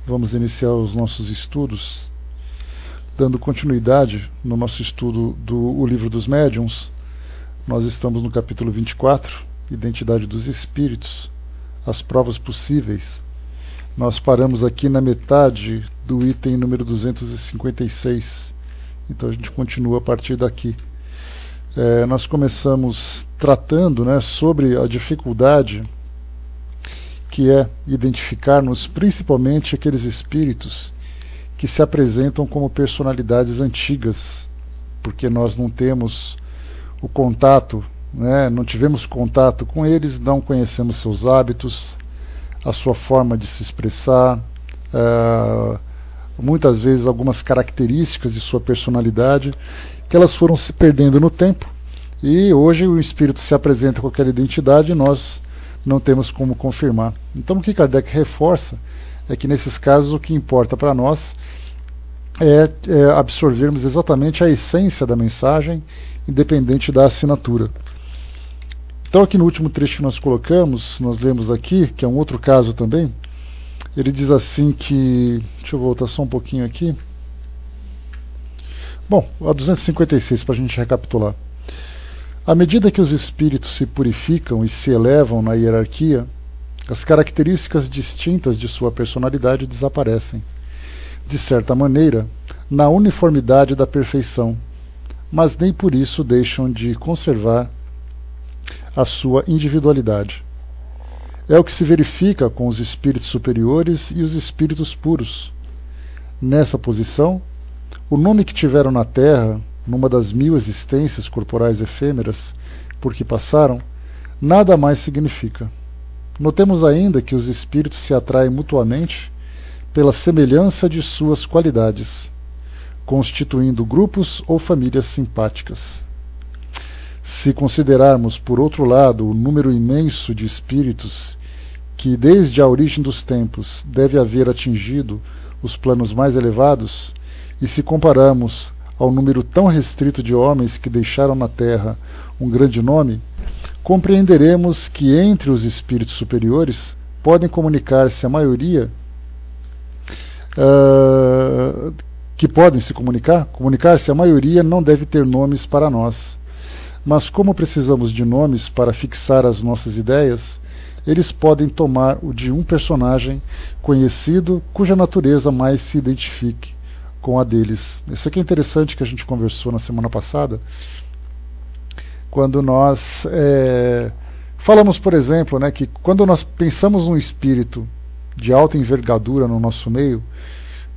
Vamos iniciar os nossos estudos, dando continuidade no nosso estudo do Livro dos Médiuns. Nós estamos no capítulo 24, Identidade dos Espíritos, as provas possíveis. Nós paramos aqui na metade do item número 256, então a gente continua a partir daqui. Nós começamos tratando, sobre a dificuldade que é identificarmos principalmente aqueles espíritos que se apresentam como personalidades antigas, porque nós não temos o contato, não tivemos contato com eles, não conhecemos seus hábitos, a sua forma de se expressar, muitas vezes algumas características de sua personalidade, que elas foram se perdendo no tempo, e hoje o espírito se apresenta com aquela identidade e nós não temos como confirmar. Então o que Kardec reforça é que nesses casos o que importa para nós é absorvermos exatamente a essência da mensagem, independente da assinatura. Então aqui no último trecho que nós colocamos, nós lemos aqui, que é um outro caso também, ele diz assim que, deixa eu voltar só um pouquinho aqui, bom, a 256 para a gente recapitular. À medida que os espíritos se purificam e se elevam na hierarquia, as características distintas de sua personalidade desaparecem, de certa maneira, na uniformidade da perfeição, mas nem por isso deixam de conservar a sua individualidade. É o que se verifica com os espíritos superiores e os espíritos puros. Nessa posição, o nome que tiveram na Terra, numa das 1000 existências corporais efêmeras por que passaram, nada mais significa. Notemos ainda que os espíritos se atraem mutuamente pela semelhança de suas qualidades, constituindo grupos ou famílias simpáticas. Se considerarmos, por outro lado, o número imenso de espíritos que, desde a origem dos tempos, deve haver atingido os planos mais elevados, e se compararmos ao número tão restrito de homens que deixaram na Terra um grande nome, compreenderemos que entre os espíritos superiores podem comunicar-se a maioria, que podem se comunicar-se a maioria não deve ter nomes para nós. Mas como precisamos de nomes para fixar as nossas ideias, eles podem tomar o de um personagem conhecido cuja natureza mais se identifique com a deles. Isso aqui é interessante que a gente conversou na semana passada, quando nós falamos, por exemplo, que quando nós pensamos num espírito de alta envergadura no nosso meio,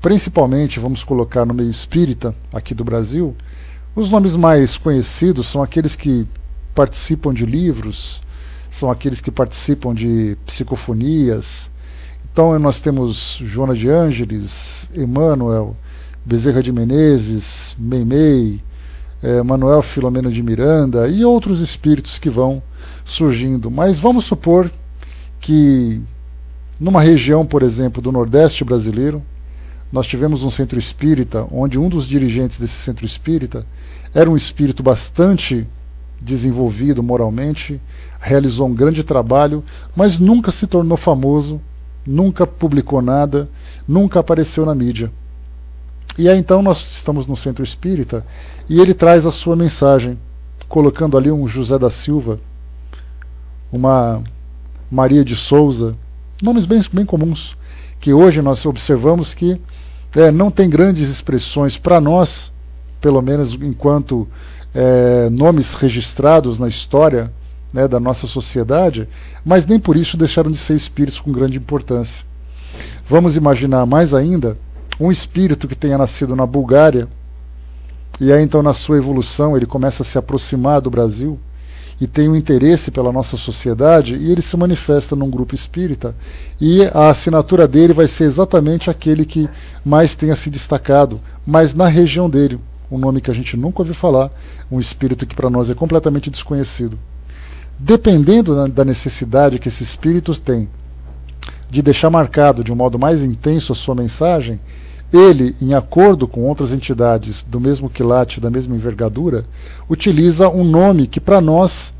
principalmente vamos colocar no meio espírita aqui do Brasil, os nomes mais conhecidos são aqueles que participam de livros, são aqueles que participam de psicofonias. Então nós temos Joana de Ângeles, Emmanuel, Bezerra de Menezes, Meimei, Manuel Filomeno de Miranda e outros espíritos que vão surgindo. Mas vamos supor que numa região, por exemplo, do Nordeste brasileiro, nós tivemos um centro espírita, onde um dos dirigentes desse centro espírita era um espírito bastante desenvolvido moralmente, realizou um grande trabalho, mas nunca se tornou famoso, nunca publicou nada, nunca apareceu na mídia. E aí então nós estamos no centro espírita e ele traz a sua mensagem, colocando ali um José da Silva, uma Maria de Souza, nomes bem comuns, que hoje nós observamos que não tem grandes expressões para nós, pelo menos enquanto nomes registrados na história da nossa sociedade, mas nem por isso deixaram de ser espíritos com grande importância. Vamos imaginar mais ainda um espírito que tenha nascido na Bulgária, e aí então na sua evolução ele começa a se aproximar do Brasil, e tem um interesse pela nossa sociedade, e ele se manifesta num grupo espírita, e a assinatura dele vai ser exatamente aquele que mais tenha se destacado, mas na região dele, um nome que a gente nunca ouviu falar, um espírito que para nós é completamente desconhecido. Dependendo da necessidade que esse espírito tem de deixar marcado de um modo mais intenso a sua mensagem, ele, em acordo com outras entidades do mesmo quilate, da mesma envergadura, utiliza um nome que para nós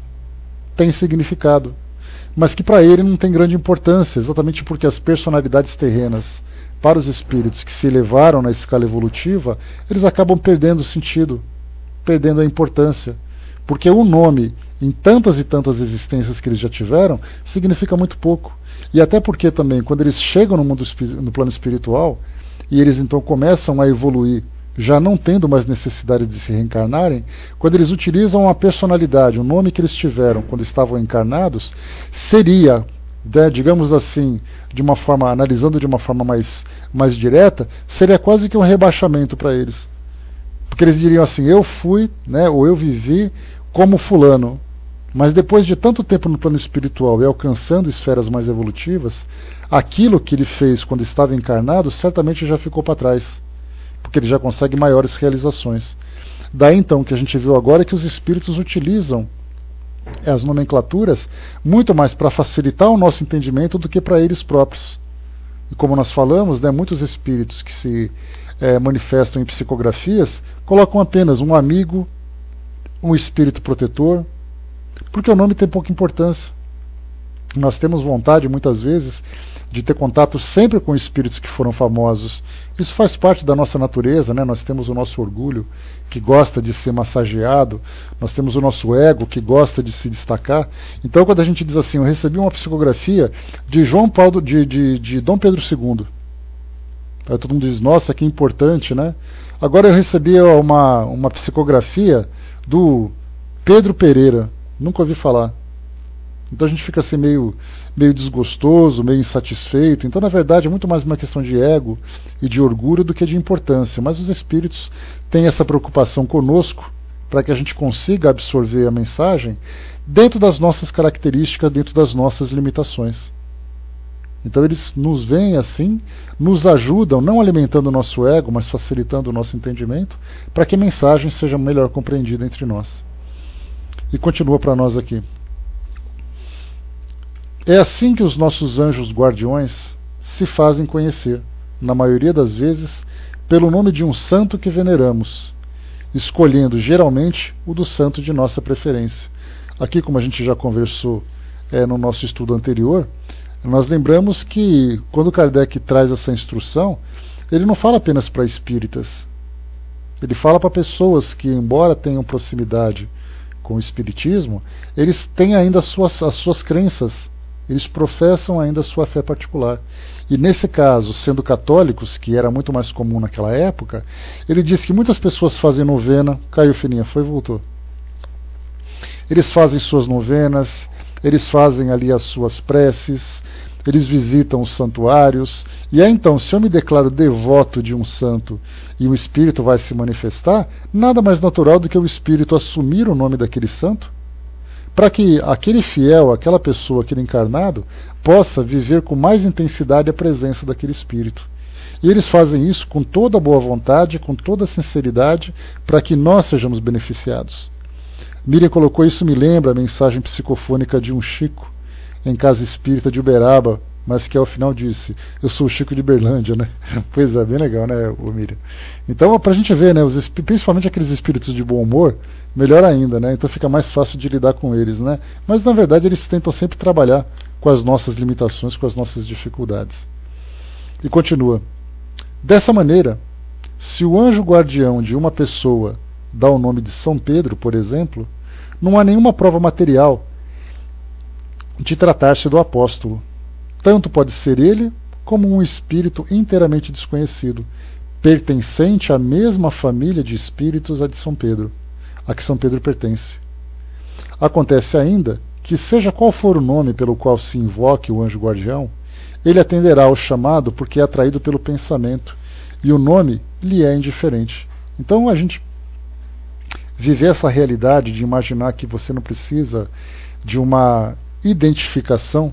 tem significado, mas que para ele não tem grande importância, exatamente porque as personalidades terrenas para os espíritos que se elevaram na escala evolutiva, eles acabam perdendo o sentido, perdendo a importância. Porque um nome, em tantas e tantas existências que eles já tiveram, significa muito pouco. E até porque também, quando eles chegam no plano espiritual, e eles então começam a evoluir, já não tendo mais necessidade de se reencarnarem, quando eles utilizam a personalidade, o nome que eles tiveram quando estavam encarnados, seria, digamos assim, de uma forma, analisando de uma forma mais direta, seria quase que um rebaixamento para eles. Porque eles diriam assim, eu fui, ou eu vivi como fulano, mas depois de tanto tempo no plano espiritual e alcançando esferas mais evolutivas, aquilo que ele fez quando estava encarnado certamente já ficou para trás, porque ele já consegue maiores realizações. Daí então que a gente viu agora que os espíritos utilizam as nomenclaturas muito mais para facilitar o nosso entendimento do que para eles próprios. E como nós falamos, muitos espíritos que se manifestam em psicografias colocam apenas um amigo, um espírito protetor, porque o nome tem pouca importância. Nós temos vontade, muitas vezes, de ter contato sempre com espíritos que foram famosos. Isso faz parte da nossa natureza, Nós temos o nosso orgulho, que gosta de ser massageado, nós temos o nosso ego, que gosta de se destacar. Então, quando a gente diz assim, eu recebi uma psicografia de de Dom Pedro II. Aí todo mundo diz, nossa, que importante, Agora eu recebi uma psicografia do Pedro Pereira. Nunca ouvi falar. Então a gente fica assim meio desgostoso, meio insatisfeito. Então, na verdade, é muito mais uma questão de ego e de orgulho do que de importância. Mas os espíritos têm essa preocupação conosco para que a gente consiga absorver a mensagem dentro das nossas características, dentro das nossas limitações. Então eles nos veem assim, nos ajudam, não alimentando o nosso ego, mas facilitando o nosso entendimento, para que a mensagem seja melhor compreendida entre nós. E continua para nós aqui. É assim que os nossos anjos guardiões se fazem conhecer, na maioria das vezes, pelo nome de um santo que veneramos, escolhendo geralmente o do santo de nossa preferência. Aqui, como a gente já conversou no nosso estudo anterior, nós lembramos que quando Kardec traz essa instrução, ele não fala apenas para espíritas, ele fala para pessoas que, embora tenham proximidade com o espiritismo, eles têm ainda as suas crenças, eles professam ainda a sua fé particular. E nesse caso, sendo católicos, que era muito mais comum naquela época, ele diz que muitas pessoas fazem novena. Caiu, Fininha, foi e voltou. Eles fazem suas novenas, eles fazem ali as suas preces, eles visitam os santuários. E aí então, se eu me declaro devoto de um santo e o espírito vai se manifestar, nada mais natural do que o espírito assumir o nome daquele santo, para que aquele fiel, aquela pessoa, aquele encarnado, possa viver com mais intensidade a presença daquele espírito. E eles fazem isso com toda a boa vontade, com toda a sinceridade, para que nós sejamos beneficiados. Miriam colocou isso, me lembra a mensagem psicofônica de um Chico, em casa espírita de Uberaba, mas que ao final disse, eu sou o Chico de Berlândia, Pois é, bem legal, Miriam? Então, para a gente ver, principalmente aqueles espíritos de bom humor, melhor ainda, Então fica mais fácil de lidar com eles, Mas, na verdade, eles tentam sempre trabalhar com as nossas limitações, com as nossas dificuldades. E continua. Dessa maneira, se o anjo guardião de uma pessoa dá o nome de São Pedro, por exemplo, não há nenhuma prova material de tratar-se do apóstolo. Tanto pode ser ele como um espírito inteiramente desconhecido, pertencente à mesma família de espíritos a de São Pedro, a que São Pedro pertence. Acontece ainda que, seja qual for o nome pelo qual se invoque o anjo guardião, ele atenderá ao chamado porque é atraído pelo pensamento, e o nome lhe é indiferente. Então a gente viver essa realidade de imaginar que você não precisa de uma identificação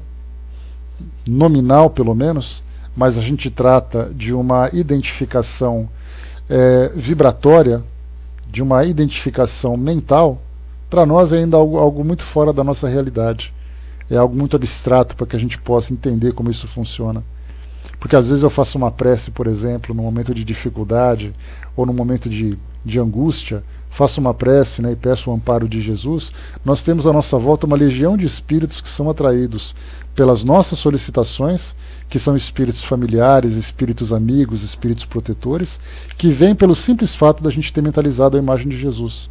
nominal, pelo menos, mas a gente trata de uma identificação vibratória, de uma identificação mental, para nós é ainda algo muito fora da nossa realidade. É algo muito abstrato para que a gente possa entender como isso funciona. Porque às vezes eu faço uma prece, por exemplo, num momento de dificuldade ou num momento de angústia, faço uma prece, né, e peço o amparo de Jesus. Nós temos à nossa volta uma legião de espíritos que são atraídos pelas nossas solicitações, que são espíritos familiares, espíritos amigos, espíritos protetores, que vêm pelo simples fato da gente ter mentalizado a imagem de Jesus.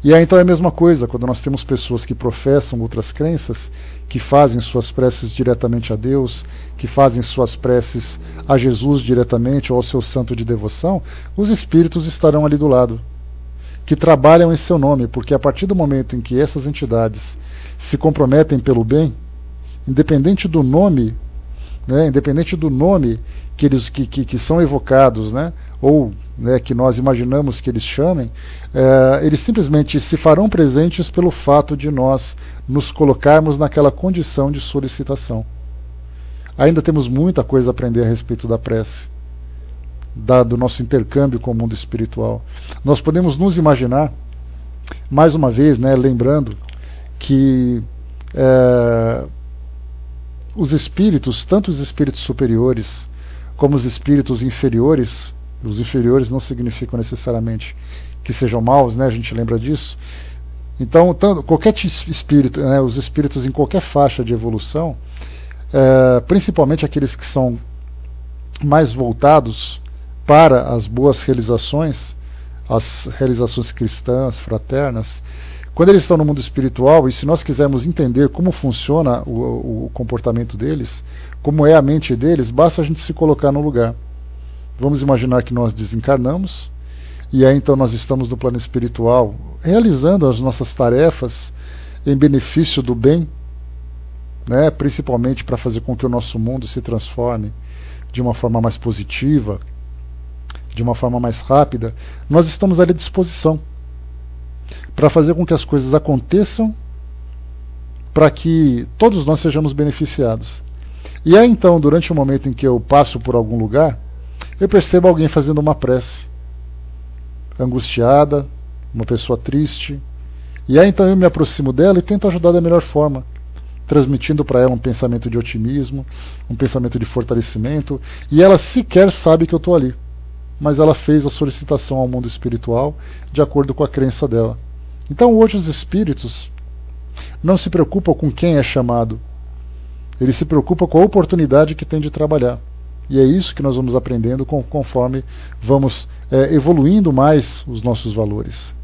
E aí então é a mesma coisa, quando nós temos pessoas que professam outras crenças, que fazem suas preces diretamente a Deus, que fazem suas preces a Jesus diretamente ou ao seu santo de devoção, os espíritos estarão ali do lado, que trabalham em seu nome, porque a partir do momento em que essas entidades se comprometem pelo bem, independente do nome, né, que são evocados, né, ou, né, que nós imaginamos que eles chamem, eles simplesmente se farão presentes pelo fato de nós nos colocarmos naquela condição de solicitação. Ainda temos muita coisa a aprender a respeito da prece, do nosso intercâmbio com o mundo espiritual. Nós podemos nos imaginar, mais uma vez, né, lembrando que os espíritos, tanto os espíritos superiores como os espíritos inferiores, os inferiores não significam necessariamente que sejam maus, né, a gente lembra disso. Então, qualquer espírito, né, os espíritos em qualquer faixa de evolução, principalmente aqueles que são mais voltados para as boas realizações, as realizações cristãs, fraternas, quando eles estão no mundo espiritual, e se nós quisermos entender como funciona o comportamento deles, como é a mente deles, basta a gente se colocar no lugar. Vamos imaginar que nós desencarnamos, e aí então nós estamos no plano espiritual, realizando as nossas tarefas em benefício do bem, né, principalmente para fazer com que o nosso mundo se transforme de uma forma mais positiva, de uma forma mais rápida. Nós estamos ali à disposição para fazer com que as coisas aconteçam, para que todos nós sejamos beneficiados. E aí então, durante o momento em que eu passo por algum lugar, eu percebo alguém fazendo uma prece, angustiada, uma pessoa triste, e aí então eu me aproximo dela e tento ajudar da melhor forma, transmitindo para ela um pensamento de otimismo, um pensamento de fortalecimento, e ela sequer sabe que eu estou ali, mas ela fez a solicitação ao mundo espiritual de acordo com a crença dela. Então hoje os espíritos não se preocupam com quem é chamado, eles se preocupam com a oportunidade que tem de trabalhar. E é isso que nós vamos aprendendo conforme vamos evoluindo mais os nossos valores.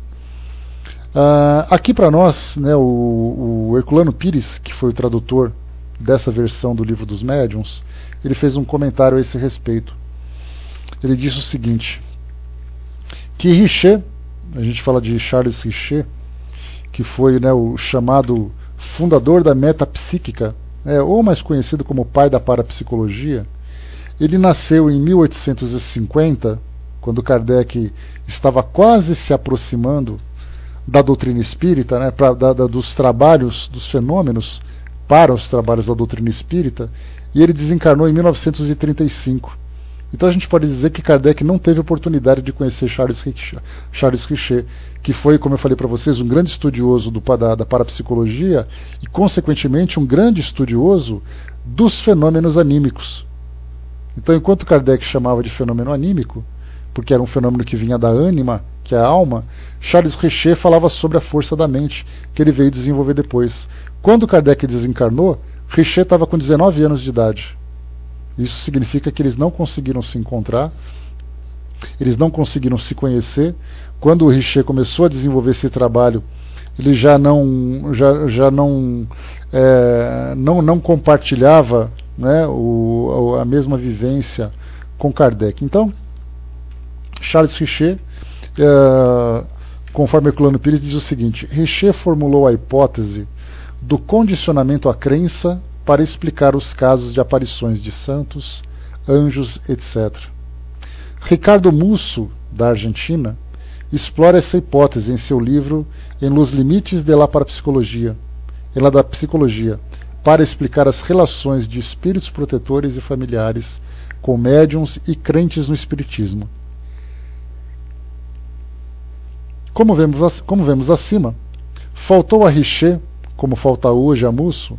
Aqui para nós, né, o Herculano Pires, que foi o tradutor dessa versão do Livro dos Médiuns, ele fez um comentário a esse respeito. Ele disse o seguinte, que Richer, a gente fala de Charles Richer, que foi, né, o chamado fundador da metapsíquica, ou mais conhecido como pai da parapsicologia. Ele nasceu em 1850, quando Kardec estava quase se aproximando da doutrina espírita, né, dos trabalhos, dos fenômenos para os trabalhos da doutrina espírita, e ele desencarnou em 1935. Então a gente pode dizer que Kardec não teve oportunidade de conhecer Charles Richer, que foi, como eu falei para vocês, um grande estudioso da parapsicologia e, consequentemente, um grande estudioso dos fenômenos anímicos. Então, enquanto Kardec chamava de fenômeno anímico, porque era um fenômeno que vinha da ânima, que é a alma, Charles Richer falava sobre a força da mente, que ele veio desenvolver depois. Quando Kardec desencarnou, Richer estava com 19 anos de idade. Isso significa que eles não conseguiram se encontrar, eles não conseguiram se conhecer. Quando o Richer começou a desenvolver esse trabalho, ele já não compartilhava, né, a mesma vivência com Kardec. Então, Charles Richer, conforme Herculano Pires, diz o seguinte: Richer formulou a hipótese do condicionamento à crença para explicar os casos de aparições de santos, anjos, etc. Ricardo Musso, da Argentina, explora essa hipótese em seu livro En los limites de la parapsicologia, da psicologia, para explicar as relações de espíritos protetores e familiares com médiuns e crentes no espiritismo. Como vemos acima, faltou a Richer, como falta hoje a Musso,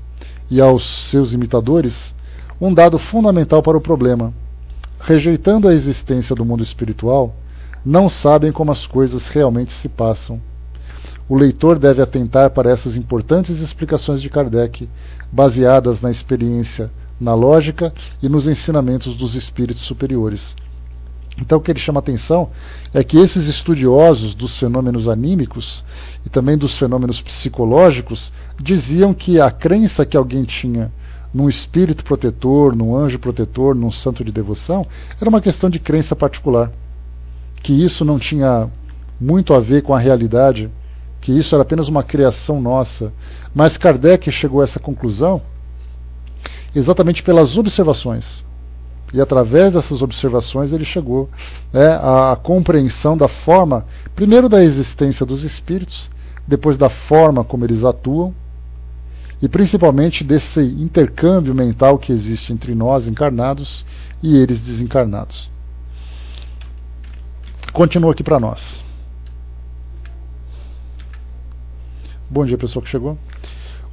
e aos seus imitadores, um dado fundamental para o problema. Rejeitando a existência do mundo espiritual, não sabem como as coisas realmente se passam. O leitor deve atentar para essas importantes explicações de Kardec, baseadas na experiência, na lógica e nos ensinamentos dos espíritos superiores. Então o que ele chama atenção é que esses estudiosos dos fenômenos anímicos e também dos fenômenos psicológicos diziam que a crença que alguém tinha num espírito protetor, num anjo protetor, num santo de devoção, era uma questão de crença particular. Que isso não tinha muito a ver com a realidade, que isso era apenas uma criação nossa. Mas Kardec chegou a essa conclusão exatamente pelas observações. E através dessas observações ele chegou à compreensão da forma, primeiro da existência dos espíritos, depois da forma como eles atuam, e principalmente desse intercâmbio mental que existe entre nós encarnados e eles desencarnados. Continua aqui para nós. Bom dia, pessoal que chegou.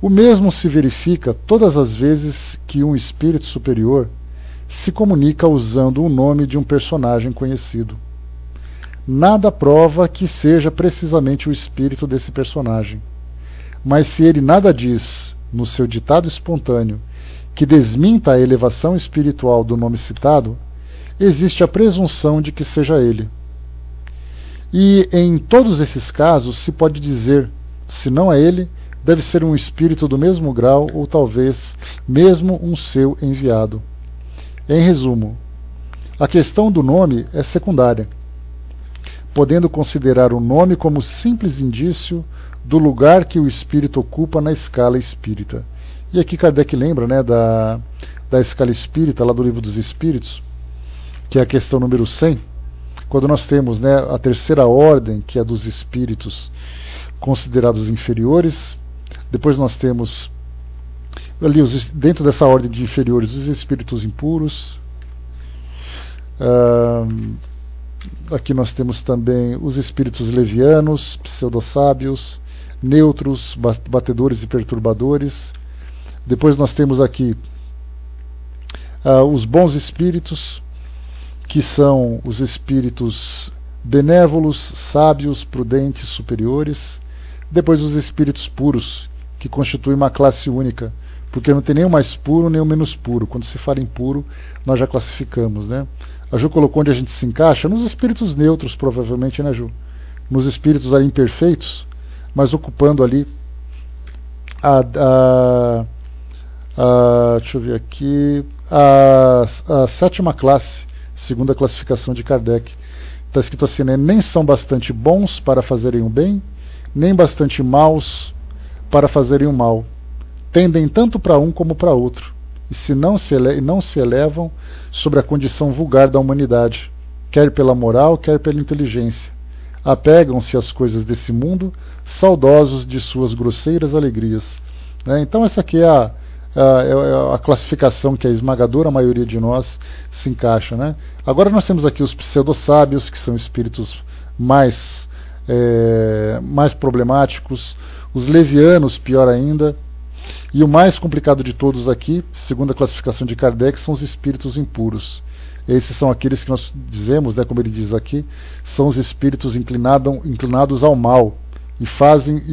O mesmo se verifica todas as vezes que um espírito superior se comunica usando o nome de um personagem conhecido. Nada prova que seja precisamente o espírito desse personagem. Mas se ele nada diz no seu ditado espontâneo que desminta a elevação espiritual do nome citado, existe a presunção de que seja ele. E em todos esses casos se pode dizer, se não é ele, deve ser um espírito do mesmo grau ou talvez mesmo um seu enviado. Em resumo, a questão do nome é secundária, podendo considerar o nome como simples indício do lugar que o espírito ocupa na escala espírita. E aqui Kardec lembra da escala espírita, lá do Livro dos Espíritos, que é a questão número 100, quando nós temos a terceira ordem, que é dos espíritos considerados inferiores. Depois nós temos ali dentro dessa ordem de inferiores os espíritos impuros. Aqui nós temos também os espíritos levianos, pseudo-sábios, neutros, batedores e perturbadores. Depois nós temos aqui os bons espíritos, que são os espíritos benévolos, sábios, prudentes, superiores. Depois os espíritos puros, que constituem uma classe única, porque não tem nem o mais puro nem o menos puro. Quando se fala em puro, nós já classificamos, né? A Ju colocou onde a gente se encaixa, nos espíritos neutros, provavelmente, né, Ju? Nos espíritos ali imperfeitos, mas ocupando ali deixa eu ver aqui, a sétima classe, segundo a classificação de Kardec. Está escrito assim, né? Nem são bastante bons para fazerem o bem, nem bastante maus para fazerem o mal. Tendem tanto para um como para outro, e não se elevam sobre a condição vulgar da humanidade, quer pela moral, quer pela inteligência. Apegam-se às coisas desse mundo, saudosos de suas grosseiras alegrias. Então essa aqui é a classificação que a esmagadora maioria de nós se encaixa, né? Agora nós temos aqui os pseudo-sábios, que são espíritos mais problemáticos, os levianos, pior ainda, e o mais complicado de todos aqui, segundo a classificação de Kardec, são os espíritos impuros. Esses são aqueles que nós dizemos, como ele diz aqui, são os espíritos inclinados ao mal, e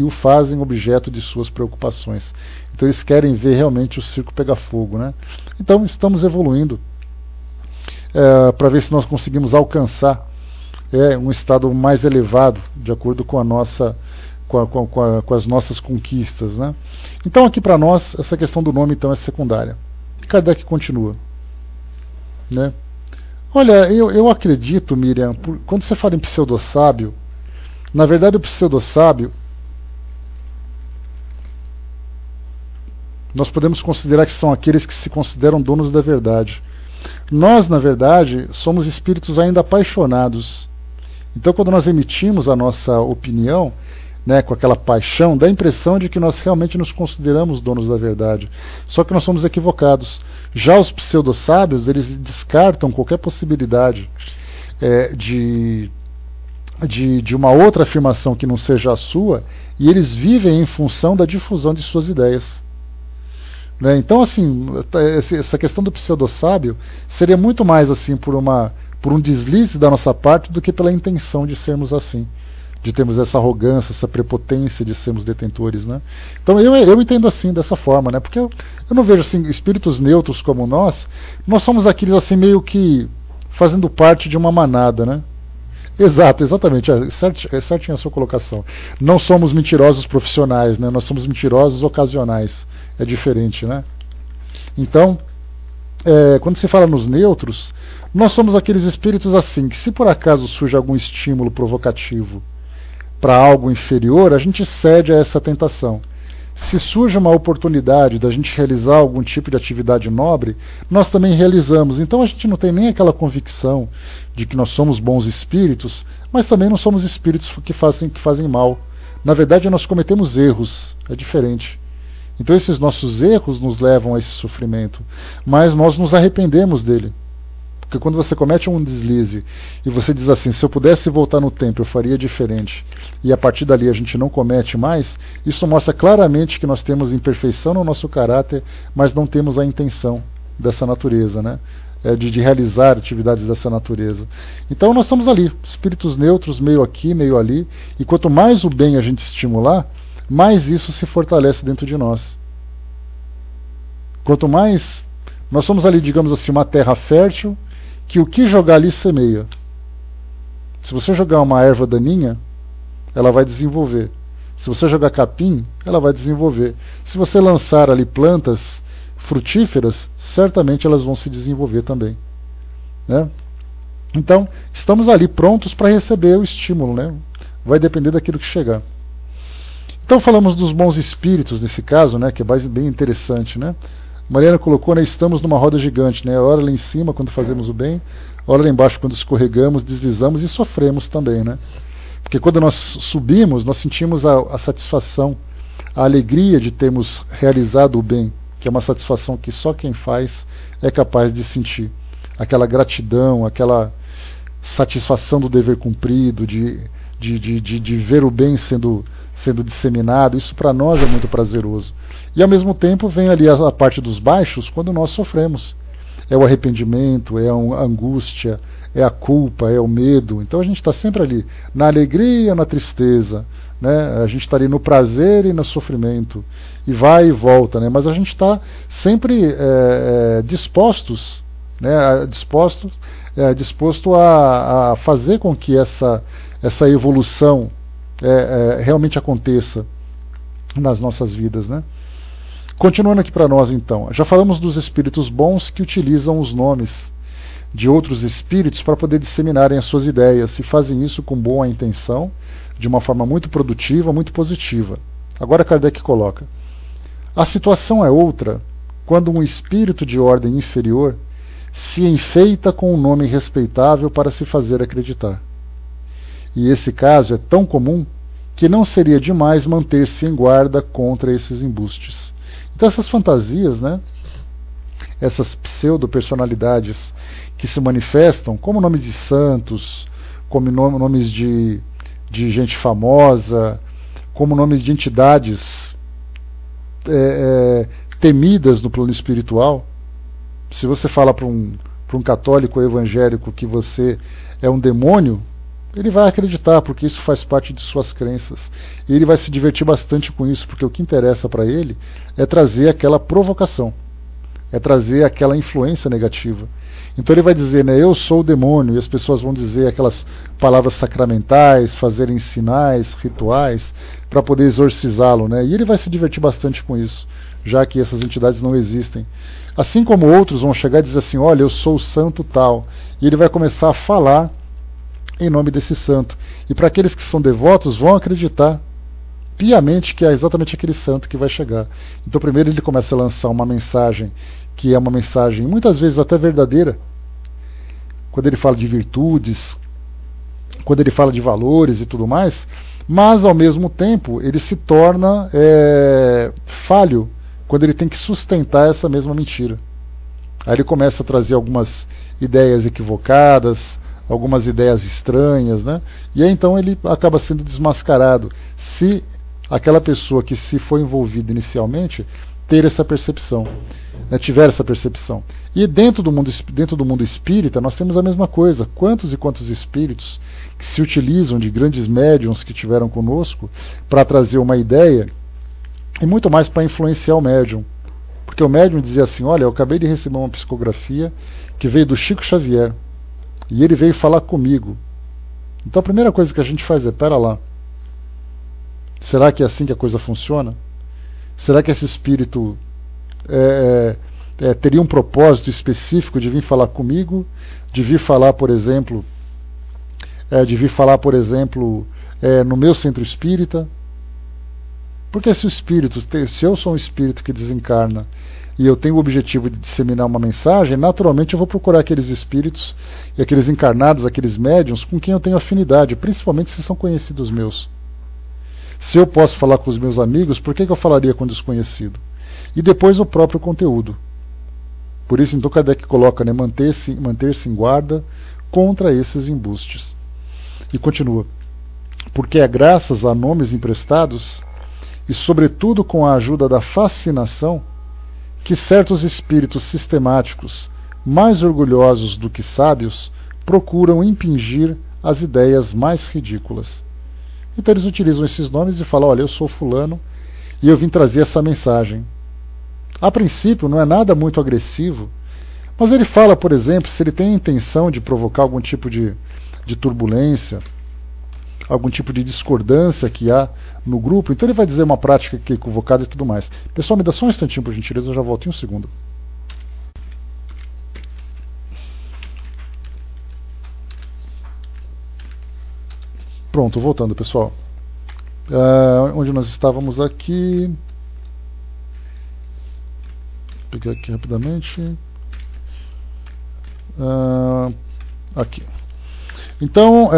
o fazem objeto de suas preocupações. Então eles querem ver realmente o circo pegar fogo, né? Então estamos evoluindo para ver se nós conseguimos alcançar um estado mais elevado, de acordo com com as nossas conquistas, né? Então aqui para nós essa questão do nome então é secundária. Kardec continua, né? Olha, eu acredito, Miriam, quando você fala em pseudo-sábio, na verdade o pseudo-sábio nós podemos considerar que são aqueles que se consideram donos da verdade. Nós, na verdade, somos espíritos ainda apaixonados. Então, quando nós emitimos a nossa opinião, com aquela paixão, dá a impressão de que nós realmente nos consideramos donos da verdade. Só que nós somos equivocados. Já os pseudo-sábios, eles descartam qualquer possibilidade de uma outra afirmação que não seja a sua, e eles vivem em função da difusão de suas ideias. né? Então, assim, essa questão do pseudo-sábio seria muito mais assim por um deslize da nossa parte do que pela intenção de sermos assim, de termos essa arrogância, essa prepotência de sermos detentores, né? Então eu entendo assim, dessa forma, né? Porque eu não vejo assim, espíritos neutros como nós somos aqueles assim meio que fazendo parte de uma manada, né? Exato, exatamente, certinho a sua colocação. Não somos mentirosos profissionais, né? Nós somos mentirosos ocasionais. É diferente, né? Então, quando se fala nos neutros, nós somos aqueles espíritos assim, que se por acaso surge algum estímulo provocativo para algo inferior, a gente cede a essa tentação. Se surge uma oportunidade da gente realizar algum tipo de atividade nobre, nós também realizamos. Então a gente não tem nem aquela convicção de que nós somos bons espíritos, mas também não somos espíritos que fazem mal. Na verdade, nós cometemos erros, é diferente. Então esses nossos erros nos levam a esse sofrimento, mas nós nos arrependemos dele. Porque quando você comete um deslize e você diz assim, se eu pudesse voltar no tempo eu faria diferente, e a partir dali a gente não comete mais, isso mostra claramente que nós temos imperfeição no nosso caráter, mas não temos a intenção dessa natureza, né? De realizar atividades dessa natureza. Então nós estamos ali, espíritos neutros, meio aqui, meio ali, e quanto mais o bem a gente estimular, mais isso se fortalece dentro de nós. Quanto mais nós somos ali, digamos assim, uma terra fértil, que o que jogar ali semeia. Se você jogar uma erva daninha, ela vai desenvolver. Se você jogar capim, ela vai desenvolver. Se você lançar ali plantas frutíferas, certamente elas vão se desenvolver também, né? Então, estamos ali prontos para receber o estímulo, né? Vai depender daquilo que chegar. Então falamos dos bons espíritos nesse caso, né, que é bem interessante, né? Mariana colocou, né, estamos numa roda gigante, né? Ora lá em cima quando fazemos o bem, ora lá embaixo quando escorregamos, deslizamos e sofremos também, né? Porque quando nós subimos, nós sentimos a satisfação, a alegria de termos realizado o bem, que é uma satisfação que só quem faz é capaz de sentir. Aquela gratidão, aquela satisfação do dever cumprido, de ver o bem sendo disseminado, isso para nós é muito prazeroso. E ao mesmo tempo vem ali a parte dos baixos, quando nós sofremos. É o arrependimento, é a angústia, é a culpa, é o medo. Então a gente está sempre ali, na alegria, na tristeza, né? A gente está ali no prazer e no sofrimento, e vai e volta, né? Mas a gente está sempre dispostos, né? Disposto a fazer com que essa evolução realmente aconteça nas nossas vidas, né? Continuando aqui para nós então, já falamos dos espíritos bons que utilizam os nomes de outros espíritos para poder disseminarem as suas ideias, e fazem isso com boa intenção, de uma forma muito produtiva, muito positiva. Agora Kardec coloca: a situação é outra quando um espírito de ordem inferior se enfeita com um nome respeitável para se fazer acreditar. E esse caso é tão comum que não seria demais manter-se em guarda contra esses embustes. Então essas fantasias, né, essas pseudo-personalidades que se manifestam como nomes de santos, como nomes de gente famosa, como nomes de entidades temidas no plano espiritual. Se você fala para um católico evangélico que você é um demônio, ele vai acreditar, porque isso faz parte de suas crenças. E ele vai se divertir bastante com isso, porque o que interessa para ele é trazer aquela provocação, é trazer aquela influência negativa. Então ele vai dizer, né, eu sou o demônio, e as pessoas vão dizer aquelas palavras sacramentais, fazerem sinais, rituais, para poder exorcizá-lo, né? E ele vai se divertir bastante com isso, já que essas entidades não existem. Assim como outros vão chegar e dizer assim, olha, eu sou o santo tal, e ele vai começar a falar em nome desse santo. E para aqueles que são devotos, vão acreditar piamente que é exatamente aquele santo que vai chegar. Então primeiro ele começa a lançar uma mensagem, que é uma mensagem muitas vezes até verdadeira, quando ele fala de virtudes, quando ele fala de valores e tudo mais, mas ao mesmo tempo ele se torna falho quando ele tem que sustentar essa mesma mentira. Aí ele começa a trazer algumas ideias equivocadas, algumas ideias estranhas, né? E aí então ele acaba sendo desmascarado. Se aquela pessoa que se foi envolvida inicialmente ter essa percepção, né, tiver essa percepção. E dentro do mundo espírita nós temos a mesma coisa. Quantos e quantos espíritos que se utilizam de grandes médiuns que tiveram conosco para trazer uma ideia e muito mais para influenciar o médium. Porque o médium dizia assim, olha, eu acabei de receber uma psicografia que veio do Chico Xavier e ele veio falar comigo. Então a primeira coisa que a gente faz é, pera lá, será que é assim que a coisa funciona? Será que esse espírito teria um propósito específico de vir falar comigo, de vir falar, por exemplo, no meu centro espírita? Porque se eu sou um espírito que desencarna e eu tenho o objetivo de disseminar uma mensagem, naturalmente eu vou procurar aqueles espíritos e aqueles encarnados, aqueles médiuns com quem eu tenho afinidade, principalmente se são conhecidos meus. Se eu posso falar com os meus amigos, por que eu falaria com um desconhecido? E depois o próprio conteúdo. Por isso, então, Kardec coloca, né, manter-se em guarda contra esses embustes. E continua. Porque é graças a nomes emprestados, e sobretudo com a ajuda da fascinação, que certos espíritos sistemáticos, mais orgulhosos do que sábios, procuram impingir as ideias mais ridículas. Então eles utilizam esses nomes e falam, olha, eu sou fulano e eu vim trazer essa mensagem. A princípio não é nada muito agressivo, mas ele fala, por exemplo, se ele tem a intenção de provocar algum tipo de turbulência, algum tipo de discordância que há no grupo, então ele vai dizer uma prática que é equivocada e tudo mais. Pessoal, me dá só um instantinho, por gentileza, eu já volto em um segundo. Pronto, voltando, pessoal. Onde nós estávamos aqui... Vou pegar aqui rapidamente. Aqui. Então,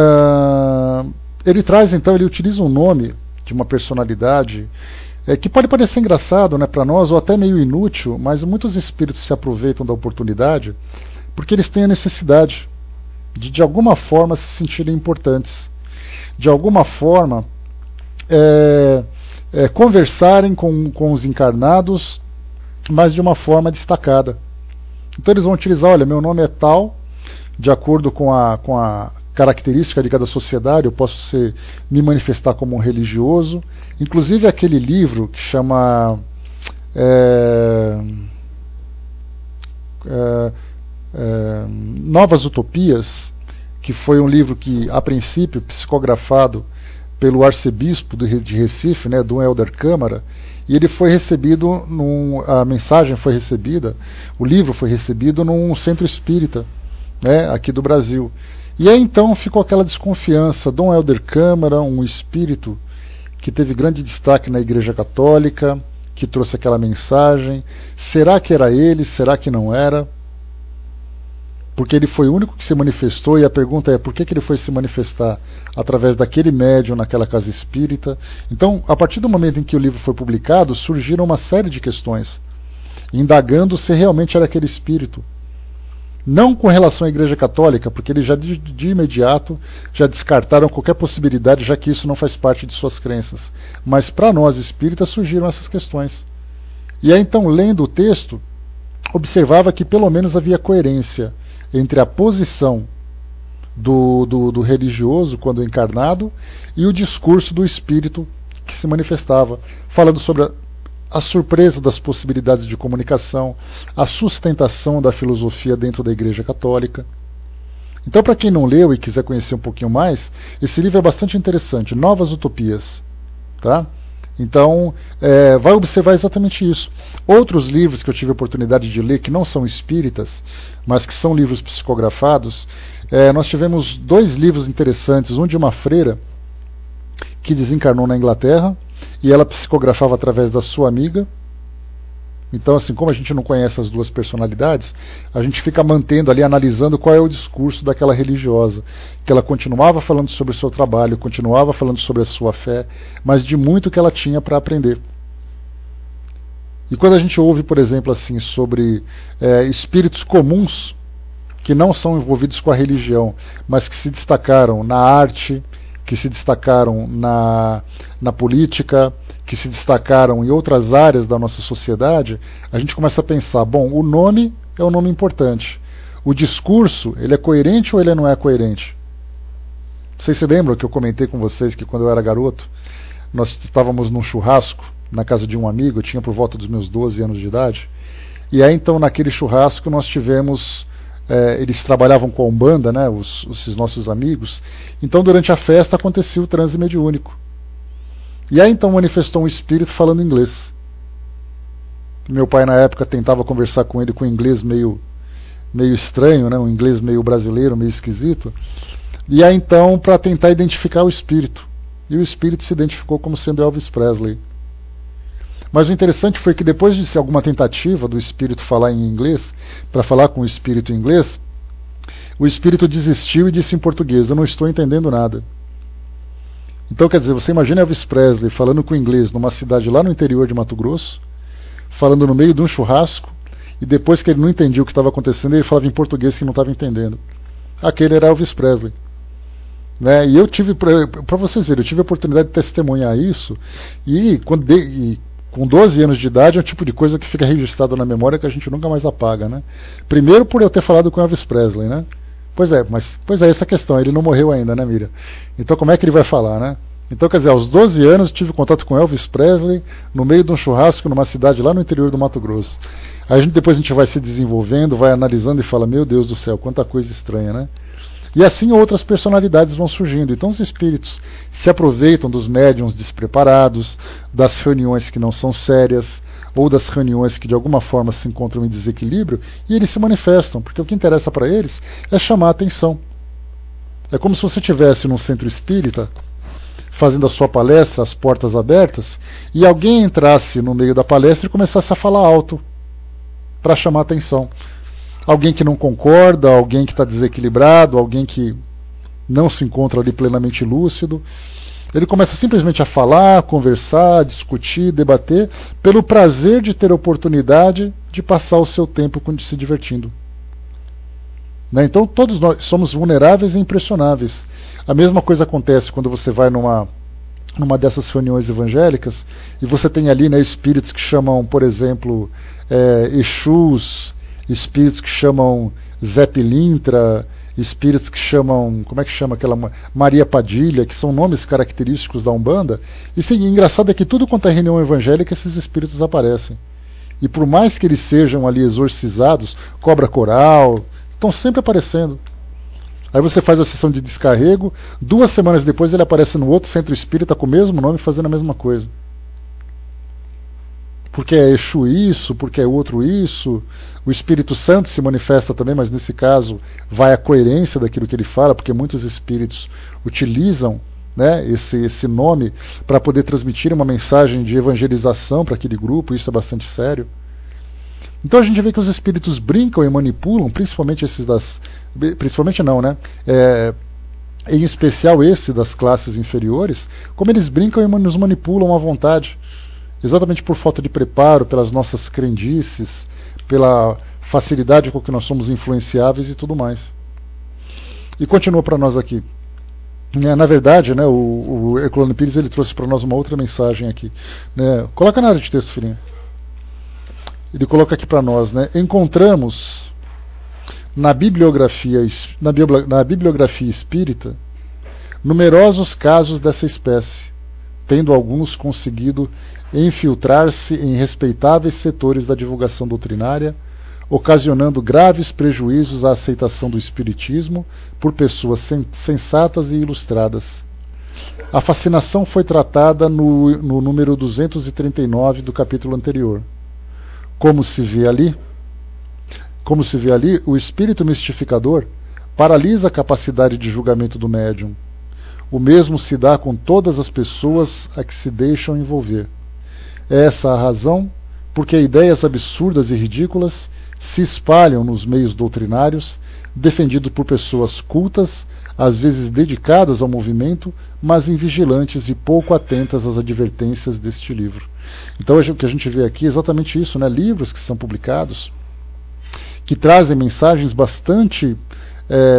ele utiliza um nome de uma personalidade que pode parecer engraçado, né, para nós, ou até meio inútil, mas muitos espíritos se aproveitam da oportunidade porque eles têm a necessidade de alguma forma se sentirem importantes, de alguma forma conversarem com os encarnados, mas de uma forma destacada. Então eles vão utilizar, olha, meu nome é tal, de acordo com a característica de cada sociedade, eu posso me manifestar como um religioso. Inclusive aquele livro que chama Novas Utopias, que foi um livro que, a princípio, psicografado pelo arcebispo de Recife, né, Dom Helder Câmara, e ele foi recebido, a mensagem foi recebida, o livro foi recebido num centro espírita, né, aqui do Brasil. E aí então ficou aquela desconfiança. Dom Helder Câmara, um espírito que teve grande destaque na Igreja Católica, que trouxe aquela mensagem, será que era ele, será que não era? Porque ele foi o único que se manifestou, e a pergunta é, por que ele foi se manifestar através daquele médium naquela casa espírita? Então, a partir do momento em que o livro foi publicado, surgiram uma série de questões, indagando se realmente era aquele espírito. Não com relação à Igreja Católica, porque eles já de imediato já descartaram qualquer possibilidade, já que isso não faz parte de suas crenças. Mas para nós espíritas surgiram essas questões. E aí então, lendo o texto, observava que pelo menos havia coerência entre a posição do religioso quando encarnado e o discurso do espírito que se manifestava, falando sobre a surpresa das possibilidades de comunicação, a sustentação da filosofia dentro da Igreja Católica. Então, para quem não leu e quiser conhecer um pouquinho mais, esse livro é bastante interessante, Novas Utopias. Tá? Então, vai observar exatamente isso. Outros livros que eu tive a oportunidade de ler, que não são espíritas, mas que são livros psicografados, nós tivemos 2 livros interessantes, um de uma freira que desencarnou na Inglaterra, e ela psicografava através da sua amiga. Então, assim, como a gente não conhece as duas personalidades, a gente fica mantendo ali, analisando qual é o discurso daquela religiosa, que ela continuava falando sobre o seu trabalho, continuava falando sobre a sua fé, mas de muito que ela tinha para aprender. E quando a gente ouve, por exemplo, assim, sobre espíritos comuns, que não são envolvidos com a religião, mas que se destacaram na arte, que se destacaram na política, que se destacaram em outras áreas da nossa sociedade, a gente começa a pensar, bom, o nome é um nome importante. O discurso, ele é coerente ou ele não é coerente? Vocês se lembram que eu comentei com vocês que quando eu era garoto, nós estávamos num churrasco na casa de um amigo, eu tinha por volta dos meus 12 anos de idade, e aí então naquele churrasco nós tivemos, eles trabalhavam com a Umbanda, né, esses nossos amigos, então durante a festa acontecia o transe mediúnico. E aí então manifestou um espírito falando inglês. Meu pai na época tentava conversar com ele com inglês meio estranho, né, um inglês meio brasileiro, meio esquisito, e aí então para tentar identificar o espírito. E o espírito se identificou como sendo Elvis Presley. Mas o interessante foi que depois de alguma tentativa do espírito falar em inglês, para falar com o espírito em inglês, o espírito desistiu e disse em português, eu não estou entendendo nada. Então quer dizer, você imagina Elvis Presley falando com inglês numa cidade lá no interior de Mato Grosso, falando no meio de um churrasco, e depois que ele não entendia o que estava acontecendo, ele falava em português que não estava entendendo. Aquele era Elvis Presley. Né? E eu tive, para vocês verem, eu tive a oportunidade de testemunhar isso, e com 12 anos de idade é um tipo de coisa que fica registrado na memória que a gente nunca mais apaga, né? Primeiro por eu ter falado com Elvis Presley, né? Pois é, essa questão, ele não morreu ainda, né, Miriam? Então como é que ele vai falar, né? Então, quer dizer, aos 12 anos tive contato com Elvis Presley no meio de um churrasco numa cidade lá no interior do Mato Grosso. Aí depois a gente vai se desenvolvendo, vai analisando e fala, meu Deus do céu, quanta coisa estranha, né? E assim outras personalidades vão surgindo. Então os espíritos se aproveitam dos médiuns despreparados, das reuniões que não são sérias, ou das reuniões que de alguma forma se encontram em desequilíbrio, e eles se manifestam, porque o que interessa para eles é chamar a atenção. É como se você estivesse num centro espírita, fazendo a sua palestra, as portas abertas, e alguém entrasse no meio da palestra e começasse a falar alto, para chamar a atenção. Alguém que não concorda, alguém que está desequilibrado, alguém que não se encontra ali plenamente lúcido. Ele começa simplesmente a falar, conversar, discutir, debater, pelo prazer de ter a oportunidade de passar o seu tempo se divertindo. Né? Então todos nós somos vulneráveis e impressionáveis. A mesma coisa acontece quando você vai numa dessas reuniões evangélicas e você tem ali, né, espíritos que chamam, por exemplo, Exus, espíritos que chamam Zé Pilintra, espíritos que chamam, como é que chama aquela Maria Padilha, que são nomes característicos da Umbanda. E sim, engraçado é que tudo quanto é reunião evangélica, esses espíritos aparecem. E por mais que eles sejam ali exorcizados, cobra coral, estão sempre aparecendo. Aí você faz a sessão de descarrego, 2 semanas depois ele aparece no outro centro espírita com o mesmo nome, fazendo a mesma coisa. Porque é Exu isso, porque é outro isso. O Espírito Santo se manifesta também, mas nesse caso vai a coerência daquilo que ele fala, porque muitos espíritos utilizam, né, esse nome para poder transmitir uma mensagem de evangelização para aquele grupo, isso é bastante sério. Então a gente vê que os espíritos brincam e manipulam, principalmente esses principalmente não, né? Em especial esse das classes inferiores, como eles brincam e nos manipulam à vontade. Exatamente por falta de preparo, pelas nossas crendices, pela facilidade com que nós somos influenciáveis e tudo mais. E continua para nós aqui. Na verdade, né, o Herculano Pires ele trouxe para nós uma outra mensagem aqui. Né? Coloca na área de texto, filhinho. Ele coloca aqui para nós, né? Encontramos na bibliografia espírita numerosos casos dessa espécie, tendo alguns conseguido infiltrar-se em respeitáveis setores da divulgação doutrinária, ocasionando graves prejuízos à aceitação do espiritismo por pessoas sensatas e ilustradas. A fascinação foi tratada no número 239 do capítulo anterior. Como se vê ali, o espírito mistificador paralisa a capacidade de julgamento do médium. O mesmo se dá com todas as pessoas a que se deixam envolver. É essa a razão porque ideias absurdas e ridículas se espalham nos meios doutrinários, defendidos por pessoas cultas, às vezes dedicadas ao movimento, mas invigilantes e pouco atentas às advertências deste livro. Então o que a gente vê aqui é exatamente isso, né? Livros que são publicados, que trazem mensagens bastante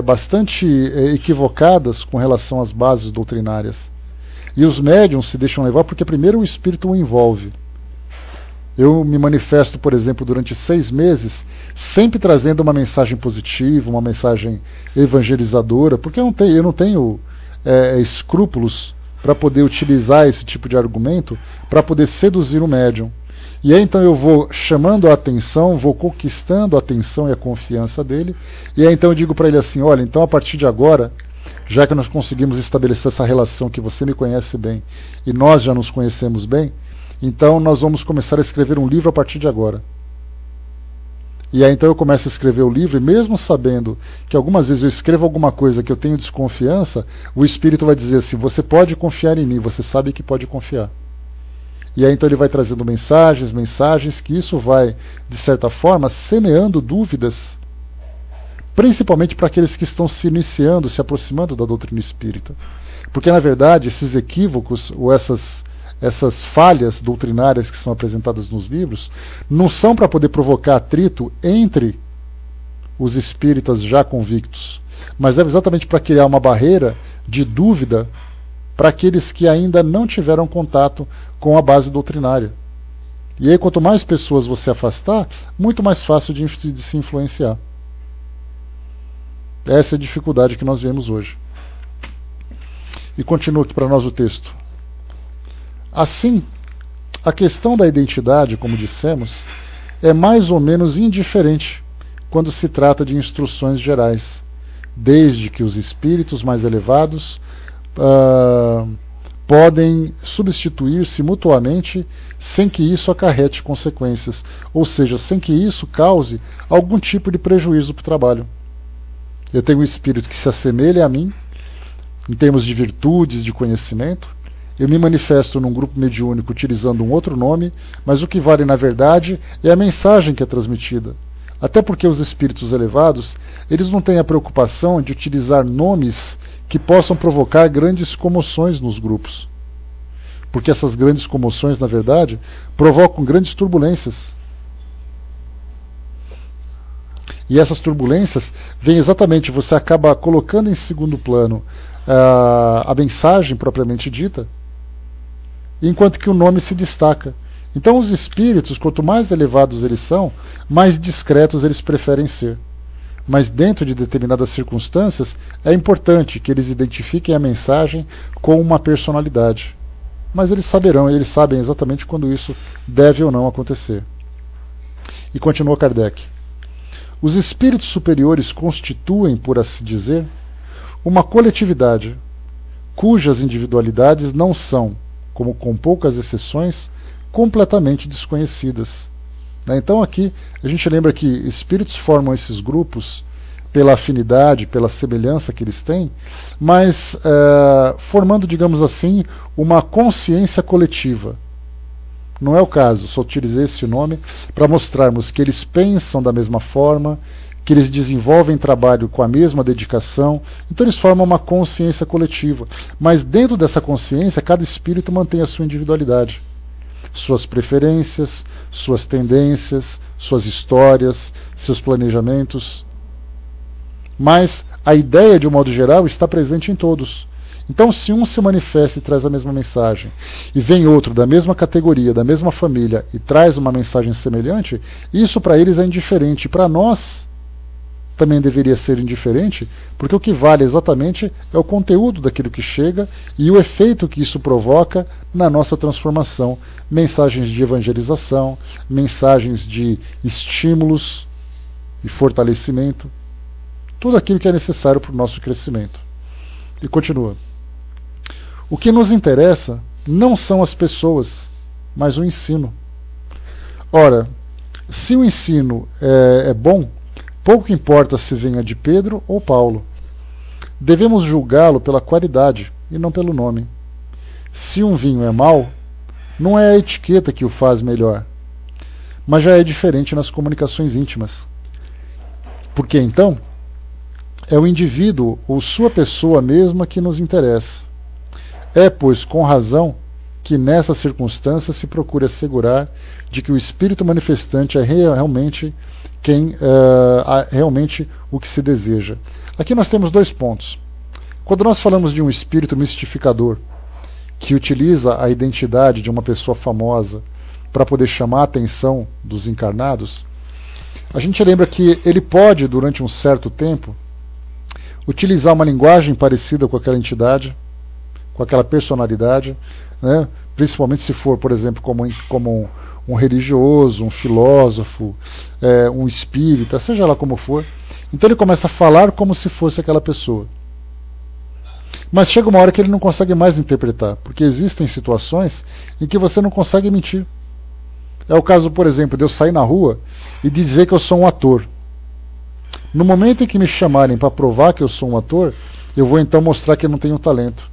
bastante equivocadas com relação às bases doutrinárias. E os médiums se deixam levar porque primeiro o espírito o envolve. Eu me manifesto, por exemplo, durante 6 meses, sempre trazendo uma mensagem positiva, uma mensagem evangelizadora, porque eu não tenho escrúpulos para poder utilizar esse tipo de argumento para poder seduzir o médium. E aí então eu vou chamando a atenção, vou conquistando a atenção e a confiança dele, e aí então eu digo para ele assim, olha, então a partir de agora, já que nós conseguimos estabelecer essa relação que você me conhece bem, e nós já nos conhecemos bem, então nós vamos começar a escrever um livro a partir de agora. E aí então eu começo a escrever o livro, e mesmo sabendo que algumas vezes eu escrevo alguma coisa que eu tenho desconfiança, o espírito vai dizer assim, você pode confiar em mim, você sabe que pode confiar. E aí então ele vai trazendo mensagens, que isso vai, de certa forma, semeando dúvidas, principalmente para aqueles que estão se iniciando, se aproximando da doutrina espírita. Porque, na verdade, esses equívocos, ou essas falhas doutrinárias que são apresentadas nos livros, não são para poder provocar atrito entre os espíritas já convictos, mas é exatamente para criar uma barreira de dúvida para aqueles que ainda não tiveram contato com a base doutrinária. E aí, quanto mais pessoas você afastar, muito mais fácil de se influenciar. Essa é a dificuldade que nós vemos hoje. E continua aqui para nós o texto. Assim, a questão da identidade, como dissemos, é mais ou menos indiferente quando se trata de instruções gerais, desde que os espíritos mais elevados podem substituir-se mutuamente sem que isso acarrete consequências, ou seja, sem que isso cause algum tipo de prejuízo para o trabalho. Eu tenho um espírito que se assemelha a mim, em termos de virtudes, de conhecimento. Eu me manifesto num grupo mediúnico utilizando um outro nome, mas o que vale, na verdade, é a mensagem que é transmitida. Até porque os espíritos elevados, eles não têm a preocupação de utilizar nomes que possam provocar grandes comoções nos grupos. Porque essas grandes comoções, na verdade, provocam grandes turbulências. E essas turbulências vêm exatamente, você acaba colocando em segundo plano a mensagem propriamente dita, enquanto que o nome se destaca. Então os espíritos, quanto mais elevados eles são, mais discretos eles preferem ser. Mas dentro de determinadas circunstâncias, é importante que eles identifiquem a mensagem com uma personalidade. Mas eles saberão, eles sabem exatamente quando isso deve ou não acontecer. E continua Kardec. Os espíritos superiores constituem, por assim dizer, uma coletividade, cujas individualidades não são, como com poucas exceções, completamente desconhecidas. Então aqui a gente lembra que espíritos formam esses grupos pela afinidade, pela semelhança que eles têm, mas formando, digamos assim, uma consciência coletiva. Não é o caso, só utilizei esse nome para mostrarmos que eles pensam da mesma forma, que eles desenvolvem trabalho com a mesma dedicação, então eles formam uma consciência coletiva. Mas dentro dessa consciência, cada espírito mantém a sua individualidade, suas preferências, suas tendências, suas histórias, seus planejamentos. Mas a ideia, de um modo geral, está presente em todos. Então, se um se manifesta e traz a mesma mensagem, e vem outro da mesma categoria, da mesma família, e traz uma mensagem semelhante, isso para eles é indiferente. Para nós, também deveria ser indiferente, porque o que vale exatamente é o conteúdo daquilo que chega e o efeito que isso provoca na nossa transformação. Mensagens de evangelização, mensagens de estímulos e fortalecimento, tudo aquilo que é necessário para o nosso crescimento. E continua. O que nos interessa não são as pessoas, mas o ensino. Ora, se o ensino é bom, pouco importa se venha de Pedro ou Paulo. Devemos julgá-lo pela qualidade e não pelo nome. Se um vinho é mau, não é a etiqueta que o faz melhor, mas já é diferente nas comunicações íntimas. Porque então é o indivíduo ou sua pessoa mesma que nos interessa. É, pois, com razão que nessa circunstância se procure assegurar de que o espírito manifestante é realmente realmente o que se deseja. Aqui nós temos dois pontos. Quando nós falamos de um espírito mistificador que utiliza a identidade de uma pessoa famosa para poder chamar a atenção dos encarnados, a gente lembra que ele pode, durante um certo tempo, utilizar uma linguagem parecida com aquela entidade, com aquela personalidade, né? Principalmente se for, por exemplo, como um religioso, um filósofo, um espírita, seja lá como for. Então ele começa a falar como se fosse aquela pessoa. Mas chega uma hora que ele não consegue mais interpretar, porque existem situações em que você não consegue mentir. É o caso, por exemplo, de eu sair na rua e dizer que eu sou um ator. No momento em que me chamarem para provar que eu sou um ator, eu vou então mostrar que eu não tenho talento.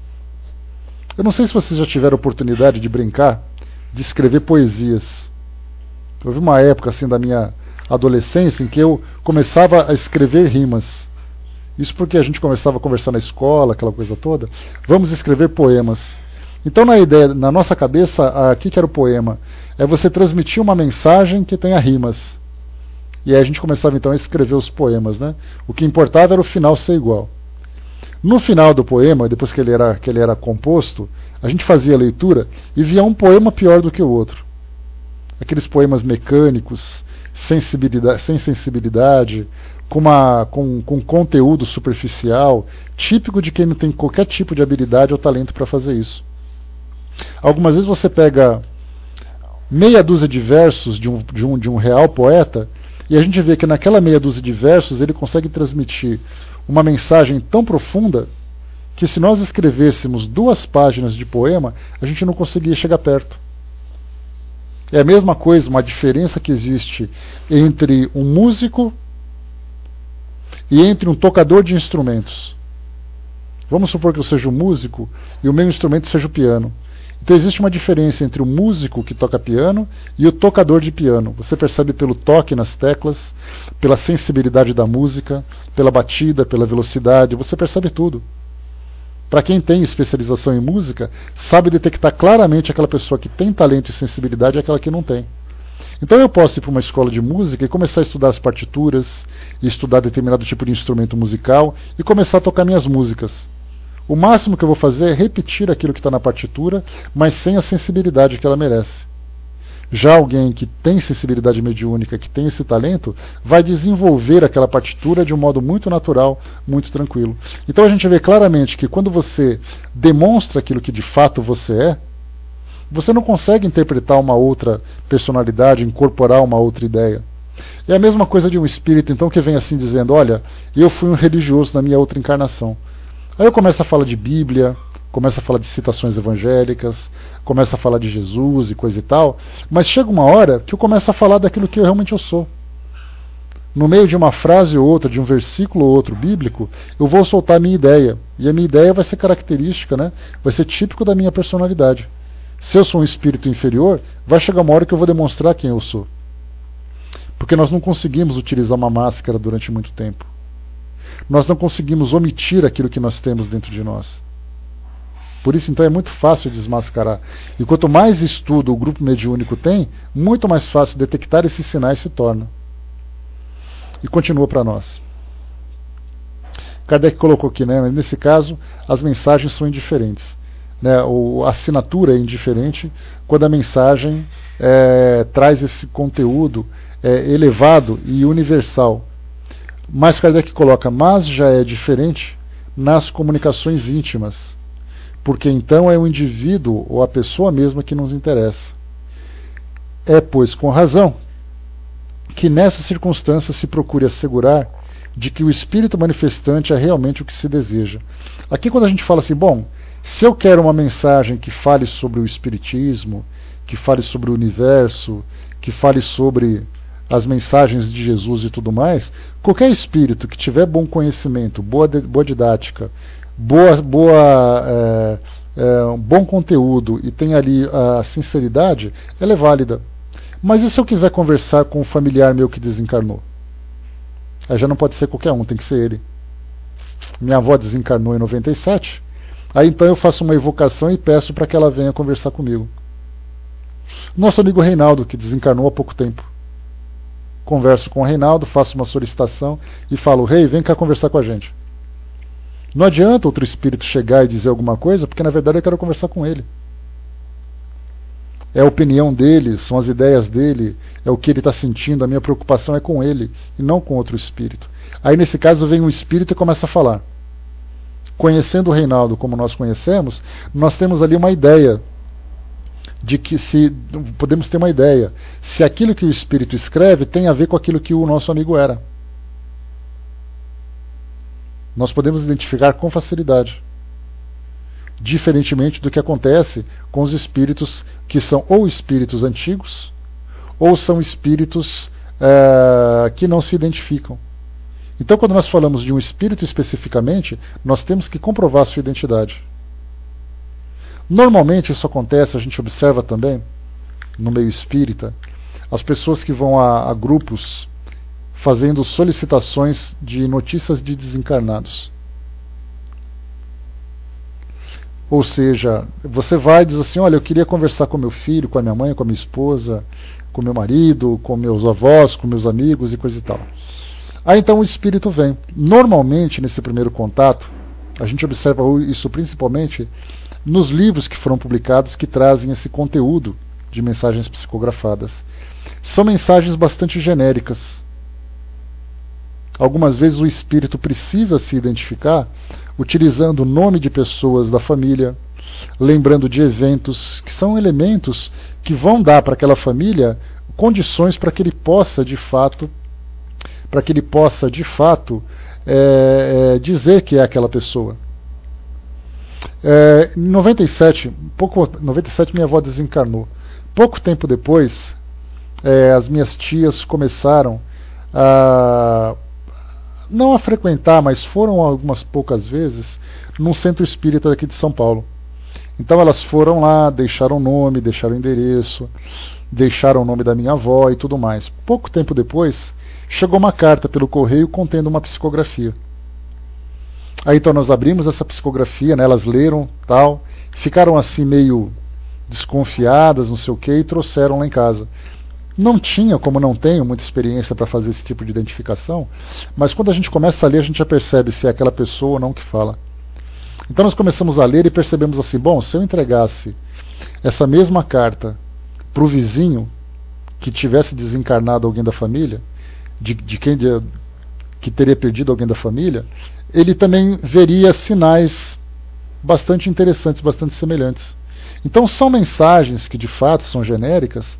Eu não sei se vocês já tiveram oportunidade de brincar, de escrever poesias. Houve uma época assim da minha adolescência em que eu começava a escrever rimas. Isso porque a gente começava a conversar na escola, aquela coisa toda. Vamos escrever poemas. Então, na nossa cabeça, o que era o poema? É você transmitir uma mensagem que tenha rimas. E aí a gente começava então a escrever os poemas, né? O que importava era o final ser igual. No final do poema, depois que ele era composto, a gente fazia a leitura e via um poema pior do que o outro. Aqueles poemas mecânicos, sem sensibilidade, com conteúdo superficial, típico de quem não tem qualquer tipo de habilidade ou talento para fazer isso. Algumas vezes você pega meia dúzia de versos de um real poeta e a gente vê que naquela meia dúzia de versos ele consegue transmitir uma mensagem tão profunda que se nós escrevêssemos 2 páginas de poema, a gente não conseguia chegar perto. É a mesma coisa, uma diferença que existe entre um músico e entre um tocador de instrumentos. Vamos supor que eu seja um músico e o meu instrumento seja o piano. Então existe uma diferença entre o músico que toca piano e o tocador de piano. Você percebe pelo toque nas teclas, pela sensibilidade da música, pela batida, pela velocidade, você percebe tudo. Para quem tem especialização em música, sabe detectar claramente aquela pessoa que tem talento e sensibilidade e aquela que não tem. Então eu posso ir para uma escola de música e começar a estudar as partituras, e estudar determinado tipo de instrumento musical e começar a tocar minhas músicas. O máximo que eu vou fazer é repetir aquilo que está na partitura, mas sem a sensibilidade que ela merece. Já alguém que tem sensibilidade mediúnica, que tem esse talento, vai desenvolver aquela partitura de um modo muito natural, muito tranquilo. Então a gente vê claramente que quando você demonstra aquilo que de fato você é, você não consegue interpretar uma outra personalidade, incorporar uma outra ideia. É a mesma coisa de um espírito, então, que vem assim dizendo, olha, eu fui um religioso na minha outra encarnação. Aí eu começo a falar de Bíblia, começo a falar de citações evangélicas, começo a falar de Jesus e coisa e tal, mas chega uma hora que eu começo a falar daquilo que realmente eu sou. No meio de uma frase ou outra, de um versículo ou outro bíblico, eu vou soltar a minha ideia. E a minha ideia vai ser característica, né? Vai ser típico da minha personalidade. Se eu sou um espírito inferior, vai chegar uma hora que eu vou demonstrar quem eu sou. Porque nós não conseguimos utilizar uma máscara durante muito tempo. Nós não conseguimos omitir aquilo que nós temos dentro de nós. Por isso, então, é muito fácil desmascarar. E quanto mais estudo o grupo mediúnico tem, muito mais fácil detectar esses sinais se torna. E continua para nós. Kardec colocou aqui, né? Nesse caso, as mensagens são indiferentes. Né? A assinatura é indiferente quando a mensagem traz esse conteúdo elevado e universal. Mas Kardec coloca, mas já é diferente nas comunicações íntimas, porque então é o indivíduo ou a pessoa mesma que nos interessa. É, pois, com razão, que nessa circunstância se procure assegurar de que o espírito manifestante é realmente o que se deseja. Aqui quando a gente fala assim, bom, se eu quero uma mensagem que fale sobre o espiritismo, que fale sobre o universo, que fale sobre as mensagens de Jesus e tudo mais, qualquer espírito que tiver bom conhecimento, boa didática, bom conteúdo e tem ali a sinceridade, ela é válida. Mas e se eu quiser conversar com um familiar meu que desencarnou? Aí já não pode ser qualquer um, tem que ser ele. Minha avó desencarnou em 97, Aí então eu faço uma evocação e peço para que ela venha conversar comigo. Nosso amigo Reinaldo, que desencarnou há pouco tempo. Converso com o Reinaldo, faço uma solicitação e falo: Rei, vem cá conversar com a gente. Não adianta outro espírito chegar e dizer alguma coisa, porque na verdade eu quero conversar com ele. É a opinião dele, são as ideias dele, é o que ele está sentindo, a minha preocupação é com ele e não com outro espírito. Aí nesse caso vem um espírito e começa a falar. Conhecendo o Reinaldo como nós conhecemos, nós temos ali uma ideia de que podemos ter uma ideia se aquilo que o espírito escreve tem a ver com aquilo que o nosso amigo era. Nós podemos identificar com facilidade. Diferentemente do que acontece com os espíritos que são ou espíritos antigos ou são espíritos que não se identificam. Então, quando nós falamos de um espírito especificamente, nós temos que comprovar sua identidade. Normalmente isso acontece, a gente observa também, no meio espírita, as pessoas que vão a grupos fazendo solicitações de notícias de desencarnados. Ou seja, você vai e diz assim: olha, eu queria conversar com meu filho, com a minha mãe, com a minha esposa, com meu marido, com meus avós, com meus amigos e coisa e tal. Aí então o espírito vem. Normalmente, nesse primeiro contato, a gente observa isso principalmente nos livros que foram publicados que trazem esse conteúdo de mensagens psicografadas. São mensagens bastante genéricas. Algumas vezes o espírito precisa se identificar utilizando o nome de pessoas da família, lembrando de eventos que são elementos que vão dar para aquela família condições para que ele possa de fato dizer que é aquela pessoa. Em 97 minha avó desencarnou. Pouco tempo depois, as minhas tias começaram não a frequentar, mas foram algumas poucas vezes num centro espírita daqui de São Paulo. Então elas foram lá, deixaram o nome, deixaram o endereço, deixaram o nome da minha avó e tudo mais. Pouco tempo depois, chegou uma carta pelo correio contendo uma psicografia. Aí então nós abrimos essa psicografia, né, elas leram, tal, ficaram assim meio desconfiadas, não sei o que, e trouxeram lá em casa. Não tinha, como não tenho muita experiência para fazer esse tipo de identificação, mas quando a gente começa a ler, a gente já percebe se é aquela pessoa ou não que fala. Então nós começamos a ler e percebemos assim: bom, se eu entregasse essa mesma carta para o vizinho que tivesse desencarnado alguém da família, que teria perdido alguém da família, ele também veria sinais bastante interessantes, bastante semelhantes. Então são mensagens que de fato são genéricas,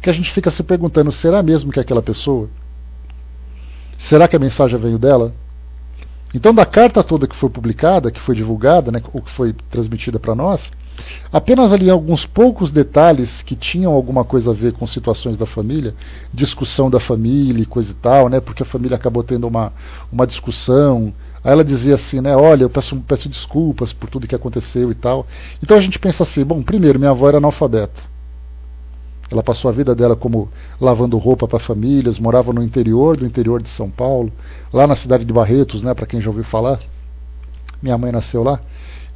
que a gente fica se perguntando: será mesmo que é aquela pessoa? Será que a mensagem veio dela? Então, da carta toda que foi publicada, que foi divulgada, né, ou que foi transmitida para nós, apenas ali alguns poucos detalhes que tinham alguma coisa a ver com situações da família, discussão da família e coisa e tal, né, porque a família acabou tendo uma discussão. Aí ela dizia assim, né, olha, eu peço desculpas por tudo que aconteceu e tal. Então a gente pensa assim: bom, primeiro, minha avó era analfabeta. Ela passou a vida dela como lavando roupa para famílias, morava no interior do interior de São Paulo, lá na cidade de Barretos, né, para quem já ouviu falar. Minha mãe nasceu lá.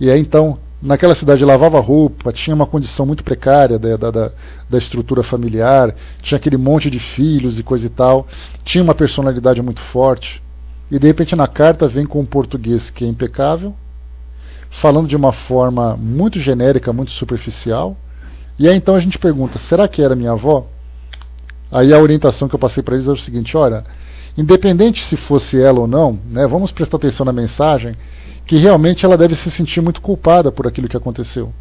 E aí então, naquela cidade lavava roupa, tinha uma condição muito precária da estrutura familiar, tinha aquele monte de filhos e coisa e tal, tinha uma personalidade muito forte. E de repente na carta vem com um português que é impecável, falando de uma forma muito genérica, muito superficial. E aí então a gente pergunta: será que era minha avó? Aí a orientação que eu passei para eles é o seguinte: olha, independente se fosse ela ou não, né, vamos prestar atenção na mensagem, que realmente ela deve se sentir muito culpada por aquilo que aconteceu,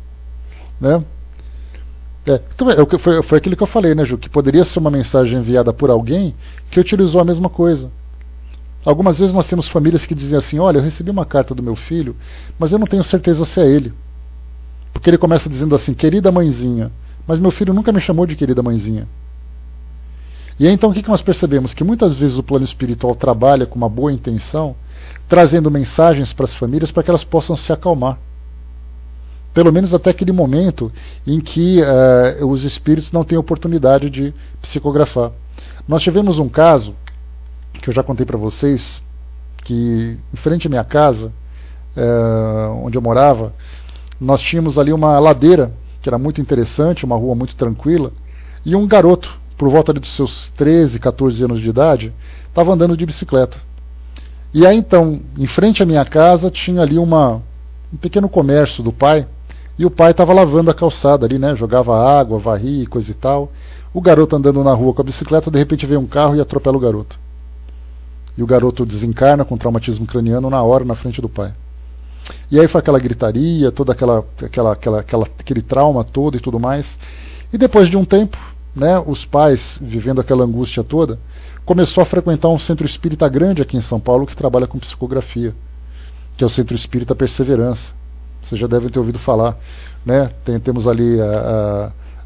né? Então, foi aquilo que eu falei, né, Ju, que poderia ser uma mensagem enviada por alguém que utilizou a mesma coisa. Algumas vezes nós temos famílias que dizem assim: olha, eu recebi uma carta do meu filho, mas eu não tenho certeza se é ele. Porque ele começa dizendo assim: querida mãezinha, mas meu filho nunca me chamou de querida mãezinha. E aí, então o que nós percebemos? Que muitas vezes o plano espiritual trabalha com uma boa intenção, trazendo mensagens para as famílias para que elas possam se acalmar. Pelo menos até aquele momento em que os espíritos não têm oportunidade de psicografar. Nós tivemos um caso, que eu já contei para vocês, que em frente à minha casa, onde eu morava, nós tínhamos ali uma ladeira, que era muito interessante, uma rua muito tranquila, e um garoto, por volta dos seus 13, 14 anos de idade, estava andando de bicicleta. E aí então, em frente à minha casa, tinha ali um pequeno comércio do pai, e o pai estava lavando a calçada ali, né? Jogava água, varria e coisa e tal. O garoto andando na rua com a bicicleta, de repente veio um carro e atropela o garoto. E o garoto desencarna com traumatismo craniano na hora, na frente do pai. E aí foi aquela gritaria, todo aquele trauma todo e tudo mais. E depois de um tempo, né, os pais, vivendo aquela angústia toda, começou a frequentar um centro espírita grande aqui em São Paulo que trabalha com psicografia, que é o Centro Espírita Perseverança. Vocês já devem ter ouvido falar, né? Temos ali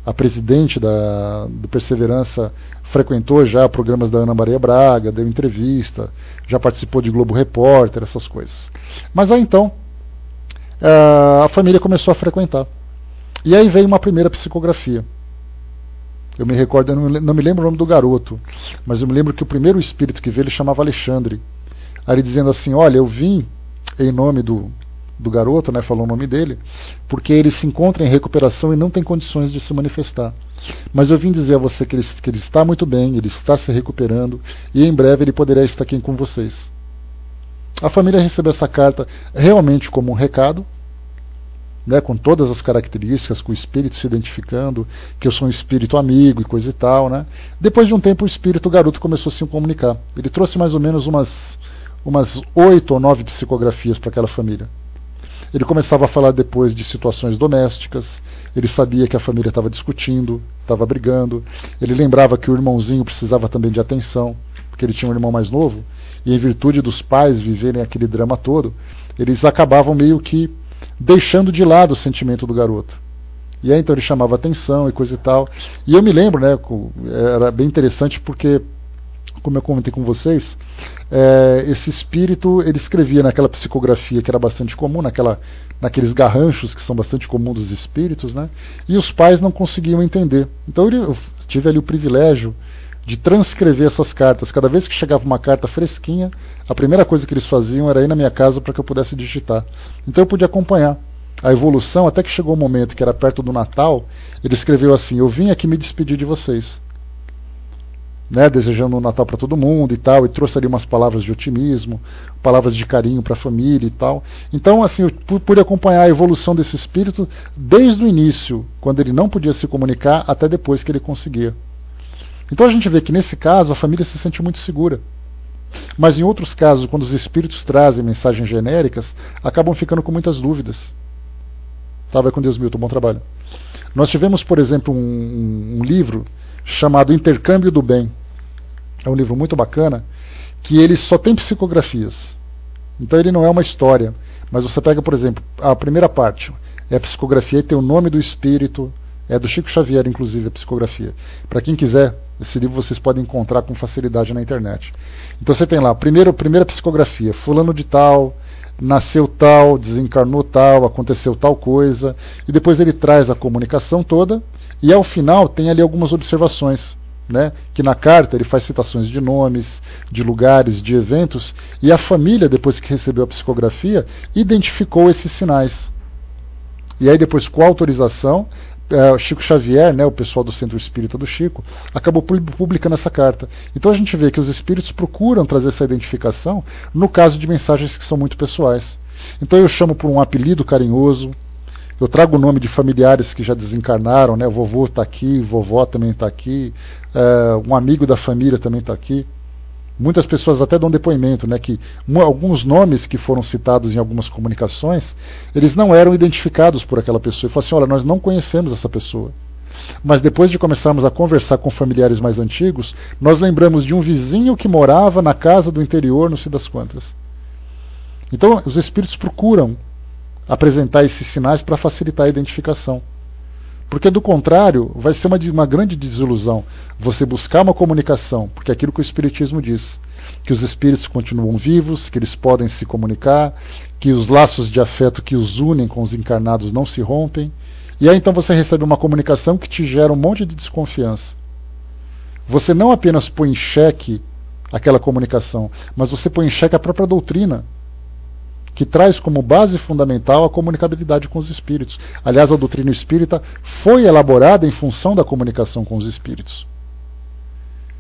a presidente do Perseverança, frequentou já programas da Ana Maria Braga, deu entrevista, já participou de Globo Repórter, essas coisas. Mas aí então, a família começou a frequentar. E aí veio uma primeira psicografia. Eu me recordo, eu não me lembro o nome do garoto, mas eu me lembro que o primeiro espírito que veio ele chamava Alexandre. Aí ele dizendo assim, olha, eu vim em nome do garoto, né, falou o nome dele, porque ele se encontra em recuperação e não tem condições de se manifestar. Mas eu vim dizer a você que ele está muito bem, ele está se recuperando, e em breve ele poderá estar aqui com vocês. A família recebeu essa carta realmente como um recado, né, com todas as características, com o espírito se identificando, que eu sou um espírito amigo e coisa e tal, né. Depois de um tempo o garoto começou a se comunicar. Ele trouxe mais ou menos umas 8 ou 9 psicografias para aquela família. Ele começava a falar depois de situações domésticas, ele sabia que a família estava discutindo, estava brigando, ele lembrava que o irmãozinho precisava também de atenção, porque ele tinha um irmão mais novo, e em virtude dos pais viverem aquele drama todo, eles acabavam meio que deixando de lado o sentimento do garoto. E aí então ele chamava atenção e coisa e tal. E eu me lembro, né, era bem interessante porque, como eu comentei com vocês, esse espírito ele escrevia naquela psicografia que era bastante comum, naqueles garranchos que são bastante comuns dos espíritos, né? E os pais não conseguiam entender. Então eu tive ali o privilégio de transcrever essas cartas. Cada vez que chegava uma carta fresquinha, a primeira coisa que eles faziam era ir na minha casa para que eu pudesse digitar. Então eu podia acompanhar a evolução, até que chegou um momento que era perto do Natal, ele escreveu assim, eu vim aqui me despedir de vocês. Né, desejando um Natal para todo mundo e tal, e trouxe ali umas palavras de otimismo, palavras de carinho para a família e tal. Então, assim, eu pude acompanhar a evolução desse espírito desde o início, quando ele não podia se comunicar, até depois que ele conseguia. Então a gente vê que nesse caso a família se sente muito segura. Mas em outros casos, quando os espíritos trazem mensagens genéricas, acabam ficando com muitas dúvidas. Tá, vai com Deus, Milton, bom trabalho. Nós tivemos, por exemplo, um livro chamado Intercâmbio do Bem. É um livro muito bacana, que ele só tem psicografias. Então ele não é uma história. Mas você pega, por exemplo, a primeira parte, é a psicografia e tem o nome do espírito, é do Chico Xavier, inclusive, a psicografia. Para quem quiser, esse livro vocês podem encontrar com facilidade na internet. Então você tem lá, primeira psicografia, fulano de tal, nasceu tal, desencarnou tal, aconteceu tal coisa, e depois ele traz a comunicação toda, e ao final tem ali algumas observações, né? Que na carta ele faz citações de nomes, de lugares, de eventos, e a família, depois que recebeu a psicografia, identificou esses sinais. E aí depois, com a autorização, Chico Xavier, né, o pessoal do Centro Espírita do Chico, acabou publicando essa carta. Então a gente vê que os espíritos procuram trazer essa identificação no caso de mensagens que são muito pessoais. Então eu chamo por um apelido carinhoso, eu trago o nome de familiares que já desencarnaram, né? O vovô está aqui, vovó também está aqui, um amigo da família também está aqui. Muitas pessoas até dão depoimento, né, que alguns nomes que foram citados em algumas comunicações, eles não eram identificados por aquela pessoa. E falam assim, olha, nós não conhecemos essa pessoa. Mas depois de começarmos a conversar com familiares mais antigos, nós lembramos de um vizinho que morava na casa do interior, não sei das quantas. Então, os espíritos procuram apresentar esses sinais para facilitar a identificação. Porque, do contrário, vai ser uma grande desilusão você buscar uma comunicação, porque é aquilo que o Espiritismo diz, que os espíritos continuam vivos, que eles podem se comunicar, que os laços de afeto que os unem com os encarnados não se rompem, e aí então você recebe uma comunicação que te gera um monte de desconfiança. Você não apenas põe em xeque aquela comunicação, mas você põe em xeque a própria doutrina, que traz como base fundamental a comunicabilidade com os espíritos. Aliás, a doutrina espírita foi elaborada em função da comunicação com os espíritos.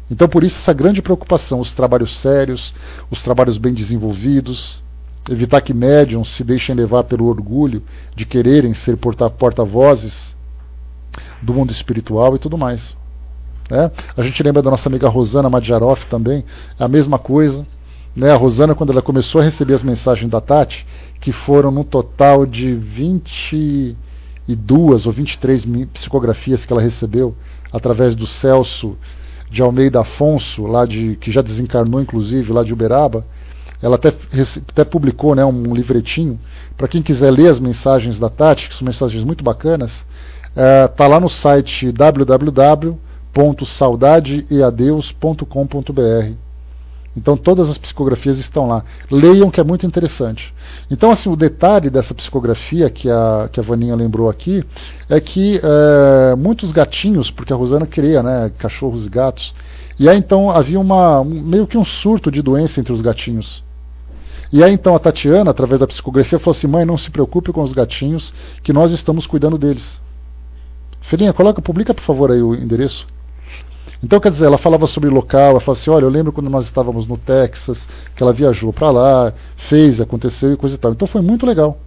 Então, por isso, essa grande preocupação, os trabalhos sérios, os trabalhos bem desenvolvidos, evitar que médiums se deixem levar pelo orgulho de quererem ser porta-vozes do mundo espiritual e tudo mais. A gente lembra da nossa amiga Rosana Madjaroff também, a mesma coisa. A Rosana, quando ela começou a receber as mensagens da Tati, que foram no total de 22 ou 23 psicografias que ela recebeu, através do Celso de Almeida Afonso, que já desencarnou inclusive, lá de Uberaba, ela até publicou, né, um livretinho, para quem quiser ler as mensagens da Tati, que são mensagens muito bacanas, está lá no site www.saudadeeadeus.com.br. Então todas as psicografias estão lá. Leiam, que é muito interessante. Então, assim, o detalhe dessa psicografia que a Vaninha lembrou aqui é que muitos gatinhos, porque a Rosana queria, né, cachorros e gatos, e aí então havia meio que um surto de doença entre os gatinhos. E aí então a Tatiana, através da psicografia, falou assim: mãe, não se preocupe com os gatinhos, que nós estamos cuidando deles. Filhinha, publica por favor aí o endereço. Então, quer dizer, ela falava sobre local, ela falava assim: olha, eu lembro quando nós estávamos no Texas, que ela viajou para lá, aconteceu e coisa e tal. Então foi muito legal.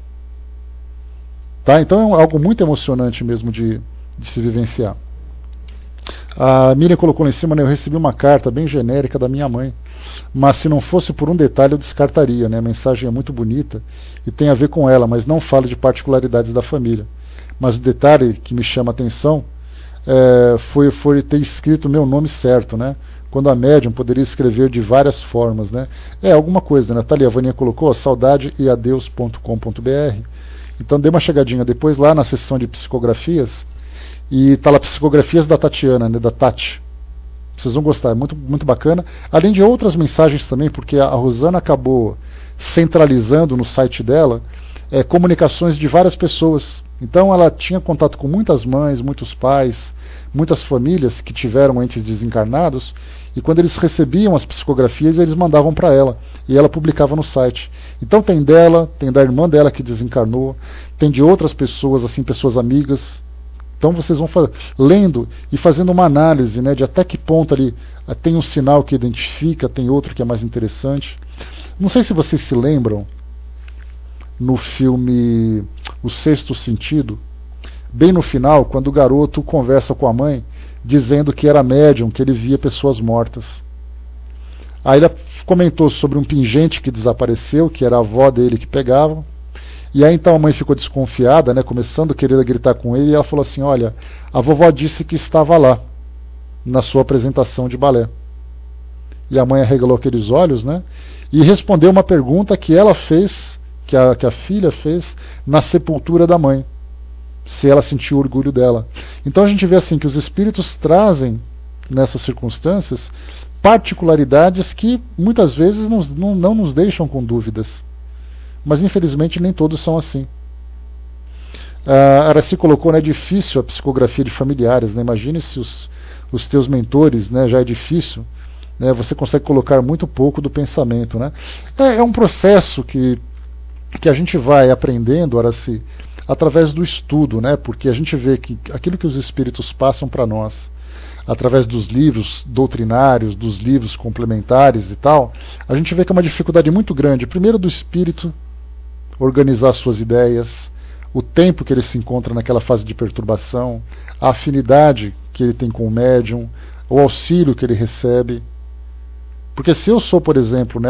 Então é algo muito emocionante mesmo de se vivenciar. A Miriam colocou lá em cima, né, eu recebi uma carta bem genérica da minha mãe, mas se não fosse por um detalhe eu descartaria, né? A mensagem é muito bonita e tem a ver com ela, mas não fala de particularidades da família. Mas o detalhe que me chama a atenção foi ter escrito meu nome certo, né? Quando a médium poderia escrever de várias formas, né? Alguma coisa, né? Tá ali, a Vaninha colocou, saudadeeadeus.com.br. Então dê uma chegadinha depois lá na seção de psicografias, e tá lá psicografias da Tatiana, né? Da Tati. Vocês vão gostar, é muito, muito bacana. Além de outras mensagens também, porque a Rosana acabou centralizando no site dela comunicações de várias pessoas. Então ela tinha contato com muitas mães, muitos pais, muitas famílias que tiveram entes desencarnados, e quando eles recebiam as psicografias, eles mandavam para ela, e ela publicava no site. Então tem dela, tem da irmã dela que desencarnou, tem de outras pessoas, assim, pessoas amigas. Então vocês vão lendo e fazendo uma análise, né, de até que ponto ali tem um sinal que identifica, tem outro que é mais interessante. Não sei se vocês se lembram, no filme O Sexto Sentido, bem no final, quando o garoto conversa com a mãe, dizendo que era médium, que ele via pessoas mortas. Aí ele comentou sobre um pingente que desapareceu, que era a avó dele que pegava. E aí então a mãe ficou desconfiada, né, começando a querer gritar com ele, e ela falou assim: olha, a vovó disse que estava lá, na sua apresentação de balé. E a mãe arregalou aqueles olhos, né, e respondeu uma pergunta que ela fez, que a filha fez na sepultura da mãe, se ela sentiu orgulho dela. Então a gente vê assim que os espíritos trazem nessas circunstâncias particularidades que muitas vezes não nos deixam com dúvidas, mas infelizmente nem todos são assim. A Araci colocou, né, é difícil a psicografia de familiares, né? Imagine se os teus mentores, né, já é difícil, né, você consegue colocar muito pouco do pensamento, né? É um processo que a gente vai aprendendo, Araci, através do estudo, né? Porque a gente vê que aquilo que os espíritos passam para nós, através dos livros doutrinários, dos livros complementares e tal, a gente vê que é uma dificuldade muito grande, primeiro do espírito organizar suas ideias, o tempo que ele se encontra naquela fase de perturbação, a afinidade que ele tem com o médium, o auxílio que ele recebe. Porque se eu sou, por exemplo, né,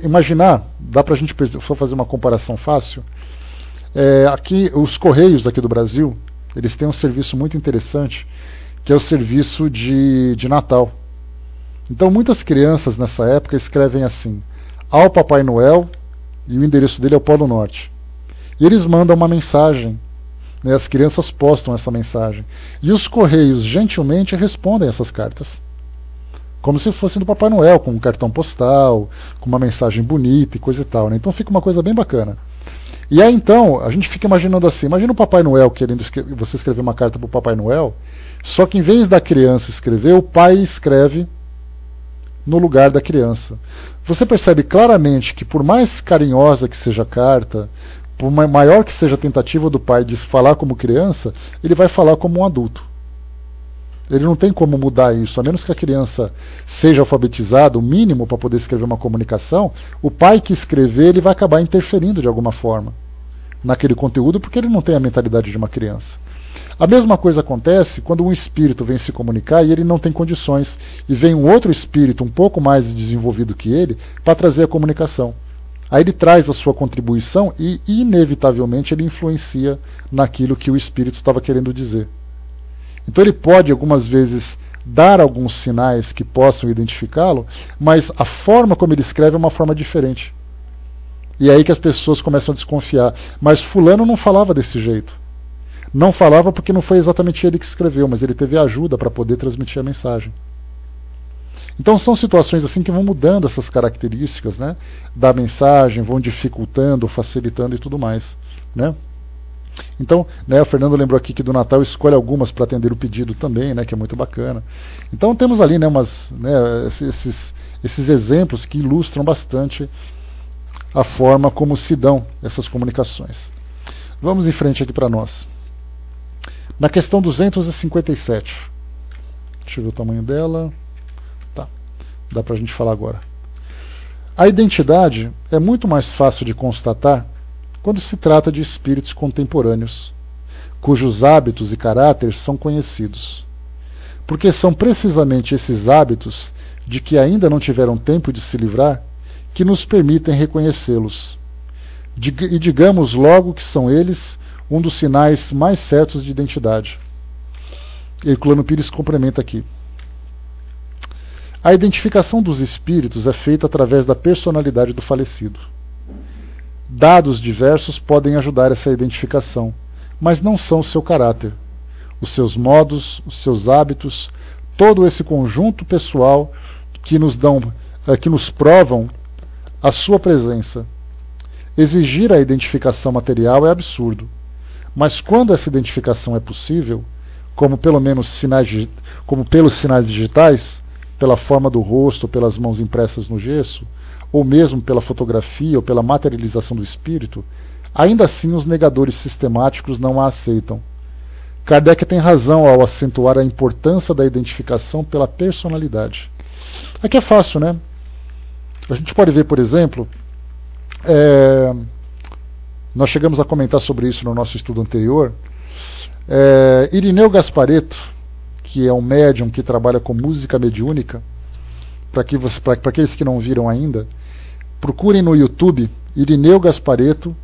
imaginar, dá para a gente fazer uma comparação fácil, aqui os Correios aqui do Brasil, eles têm um serviço muito interessante, que é o serviço de Natal. Então muitas crianças nessa época escrevem assim: ao Papai Noel, e o endereço dele é o Polo Norte. E eles mandam uma mensagem, né, as crianças postam essa mensagem, e os Correios gentilmente respondem essas cartas, como se fosse do Papai Noel, com um cartão postal, com uma mensagem bonita e coisa e tal, né? Então fica uma coisa bem bacana. E aí então, a gente fica imaginando assim, imagina o Papai Noel querendo você escrever uma carta para o Papai Noel, só que em vez da criança escrever, o pai escreve no lugar da criança. Você percebe claramente que, por mais carinhosa que seja a carta, por maior que seja a tentativa do pai de falar como criança, ele vai falar como um adulto. Ele não tem como mudar isso, a menos que a criança seja alfabetizada, o mínimo para poder escrever uma comunicação, o pai que escrever, ele vai acabar interferindo de alguma forma naquele conteúdo, porque ele não tem a mentalidade de uma criança. A mesma coisa acontece quando um espírito vem se comunicar e ele não tem condições, e vem um outro espírito um pouco mais desenvolvido que ele para trazer a comunicação. Aí ele traz a sua contribuição e, inevitavelmente, ele influencia naquilo que o espírito estava querendo dizer. Então ele pode, algumas vezes, dar alguns sinais que possam identificá-lo, mas a forma como ele escreve é uma forma diferente. E é aí que as pessoas começam a desconfiar. Mas fulano não falava desse jeito. Não falava porque não foi exatamente ele que escreveu, mas ele teve ajuda para poder transmitir a mensagem. Então são situações assim que vão mudando essas características, né, da mensagem, vão dificultando, facilitando e tudo mais, né? Então, né, o Fernando lembrou aqui que do Natal escolhe algumas para atender o pedido também, né, que é muito bacana. Então temos ali, né, esses exemplos que ilustram bastante a forma como se dão essas comunicações. Vamos em frente aqui para nós. Na questão 257. Deixa eu ver o tamanho dela. Tá, dá para a gente falar agora. A identidade é muito mais fácil de constatar quando se trata de espíritos contemporâneos, cujos hábitos e caráteres são conhecidos. Porque são precisamente esses hábitos, de que ainda não tiveram tempo de se livrar, que nos permitem reconhecê-los. E digamos logo que são eles um dos sinais mais certos de identidade. Herculano Pires complementa aqui. A identificação dos espíritos é feita através da personalidade do falecido. Dados diversos podem ajudar essa identificação, mas não são o seu caráter, os seus modos, os seus hábitos, todo esse conjunto pessoal que nos provam a sua presença. Exigir a identificação material é absurdo, mas quando essa identificação é possível, como pelos sinais digitais, pela forma do rosto, pelas mãos impressas no gesso, ou mesmo pela fotografia ou pela materialização do espírito, ainda assim os negadores sistemáticos não a aceitam. Kardec tem razão ao acentuar a importância da identificação pela personalidade. Aqui é fácil, né? A gente pode ver, por exemplo, nós chegamos a comentar sobre isso no nosso estudo anterior, Irineu Gasparetto, que é um médium que trabalha com música mediúnica, para aqueles que não viram ainda, procurem no YouTube Irineu Gasparetto,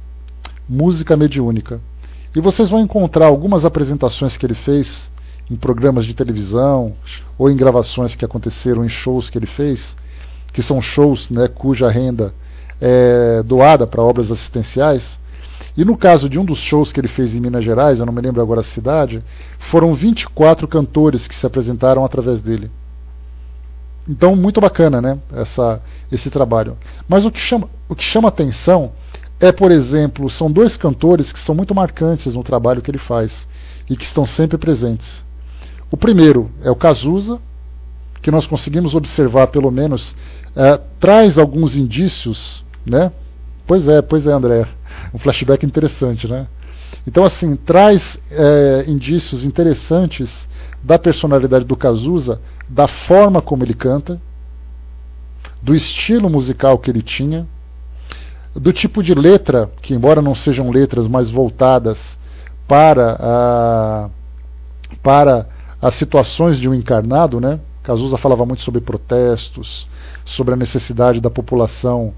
música mediúnica. E vocês vão encontrar algumas apresentações que ele fez em programas de televisão ou em gravações que aconteceram em shows que ele fez, que são shows, né, cuja renda é doada para obras assistenciais. E no caso de um dos shows que ele fez em Minas Gerais, eu não me lembro agora a cidade, foram 24 cantores que se apresentaram através dele. Então, muito bacana, né, esse trabalho. Mas o que chama atenção é, por exemplo, são dois cantores que são muito marcantes no trabalho que ele faz e que estão sempre presentes. O primeiro é o Cazuza, que nós conseguimos observar, pelo menos, traz alguns indícios, né? Pois é, André, um flashback interessante, né? Então, assim, traz indícios interessantes da personalidade do Cazuza, da forma como ele canta, do estilo musical que ele tinha, do tipo de letra, que embora não sejam letras mais voltadas para as situações de um encarnado, né? Cazuza falava muito sobre protestos, sobre a necessidade da população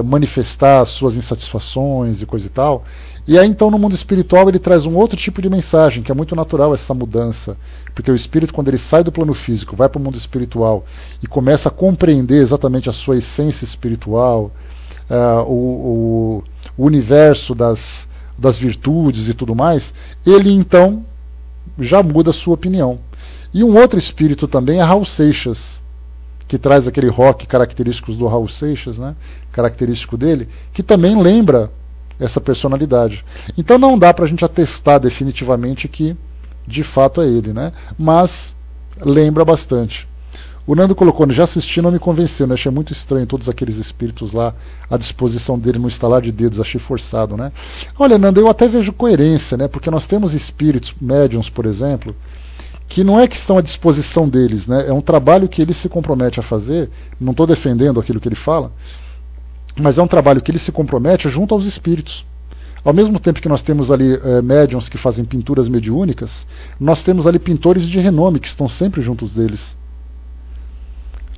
manifestar suas insatisfações e coisa e tal. E aí então no mundo espiritual ele traz um outro tipo de mensagem, que é muito natural essa mudança, porque o espírito, quando ele sai do plano físico, vai para o mundo espiritual e começa a compreender exatamente a sua essência espiritual, o universo das virtudes e tudo mais, ele então já muda a sua opinião. E um outro espírito também é Raul Seixas, que traz aquele rock característico do Raul Seixas, né? Característico dele, que também lembra essa personalidade. Então não dá para a gente atestar definitivamente que de fato é ele, né? Mas lembra bastante. O Nando colocou, já assisti, não me convenceu, né? Achei muito estranho todos aqueles espíritos lá à disposição dele no estalar de dedos, achei forçado, né? Olha, Nando, eu até vejo coerência, né? Porque nós temos espíritos, médiums, por exemplo, que não é que estão à disposição deles, né? É um trabalho que ele se compromete a fazer, não estou defendendo aquilo que ele fala, mas é um trabalho que ele se compromete junto aos espíritos. Ao mesmo tempo que nós temos ali médiums que fazem pinturas mediúnicas, nós temos ali pintores de renome que estão sempre juntos deles.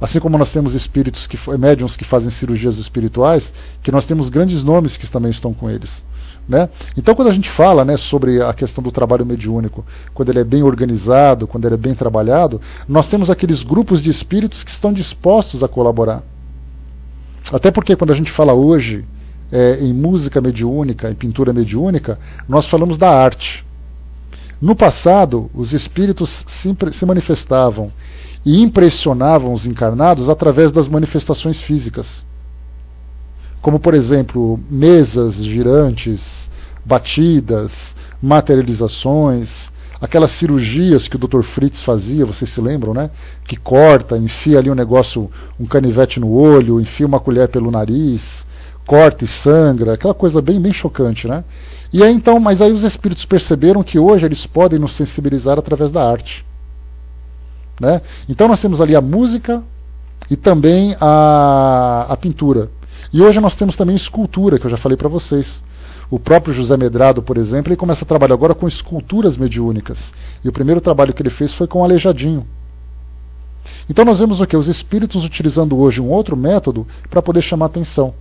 Assim como nós temos espíritos médiums que fazem cirurgias espirituais, que nós temos grandes nomes que também estão com eles. Né? Então, quando a gente fala, né, sobre a questão do trabalho mediúnico, quando ele é bem organizado, quando ele é bem trabalhado, nós temos aqueles grupos de espíritos que estão dispostos a colaborar. Até porque quando a gente fala hoje em música mediúnica, em pintura mediúnica, nós falamos da arte. No passado, os espíritos se manifestavam e impressionavam os encarnados através das manifestações físicas. Como, por exemplo, mesas girantes, batidas, materializações, aquelas cirurgias que o Dr. Fritz fazia, vocês se lembram, né? Que corta, enfia ali um negócio, um canivete no olho, enfia uma colher pelo nariz, corta e sangra, aquela coisa bem, bem chocante, né? E aí então, mas aí os espíritos perceberam que hoje eles podem nos sensibilizar através da arte. Né? Então nós temos ali a música e também a pintura. E hoje nós temos também escultura, que eu já falei para vocês. O próprio José Medrado, por exemplo, ele começa a trabalhar agora com esculturas mediúnicas. E o primeiro trabalho que ele fez foi com o Aleijadinho. Então nós vemos o quê? Os espíritos utilizando hoje um outro método para poder chamar atenção.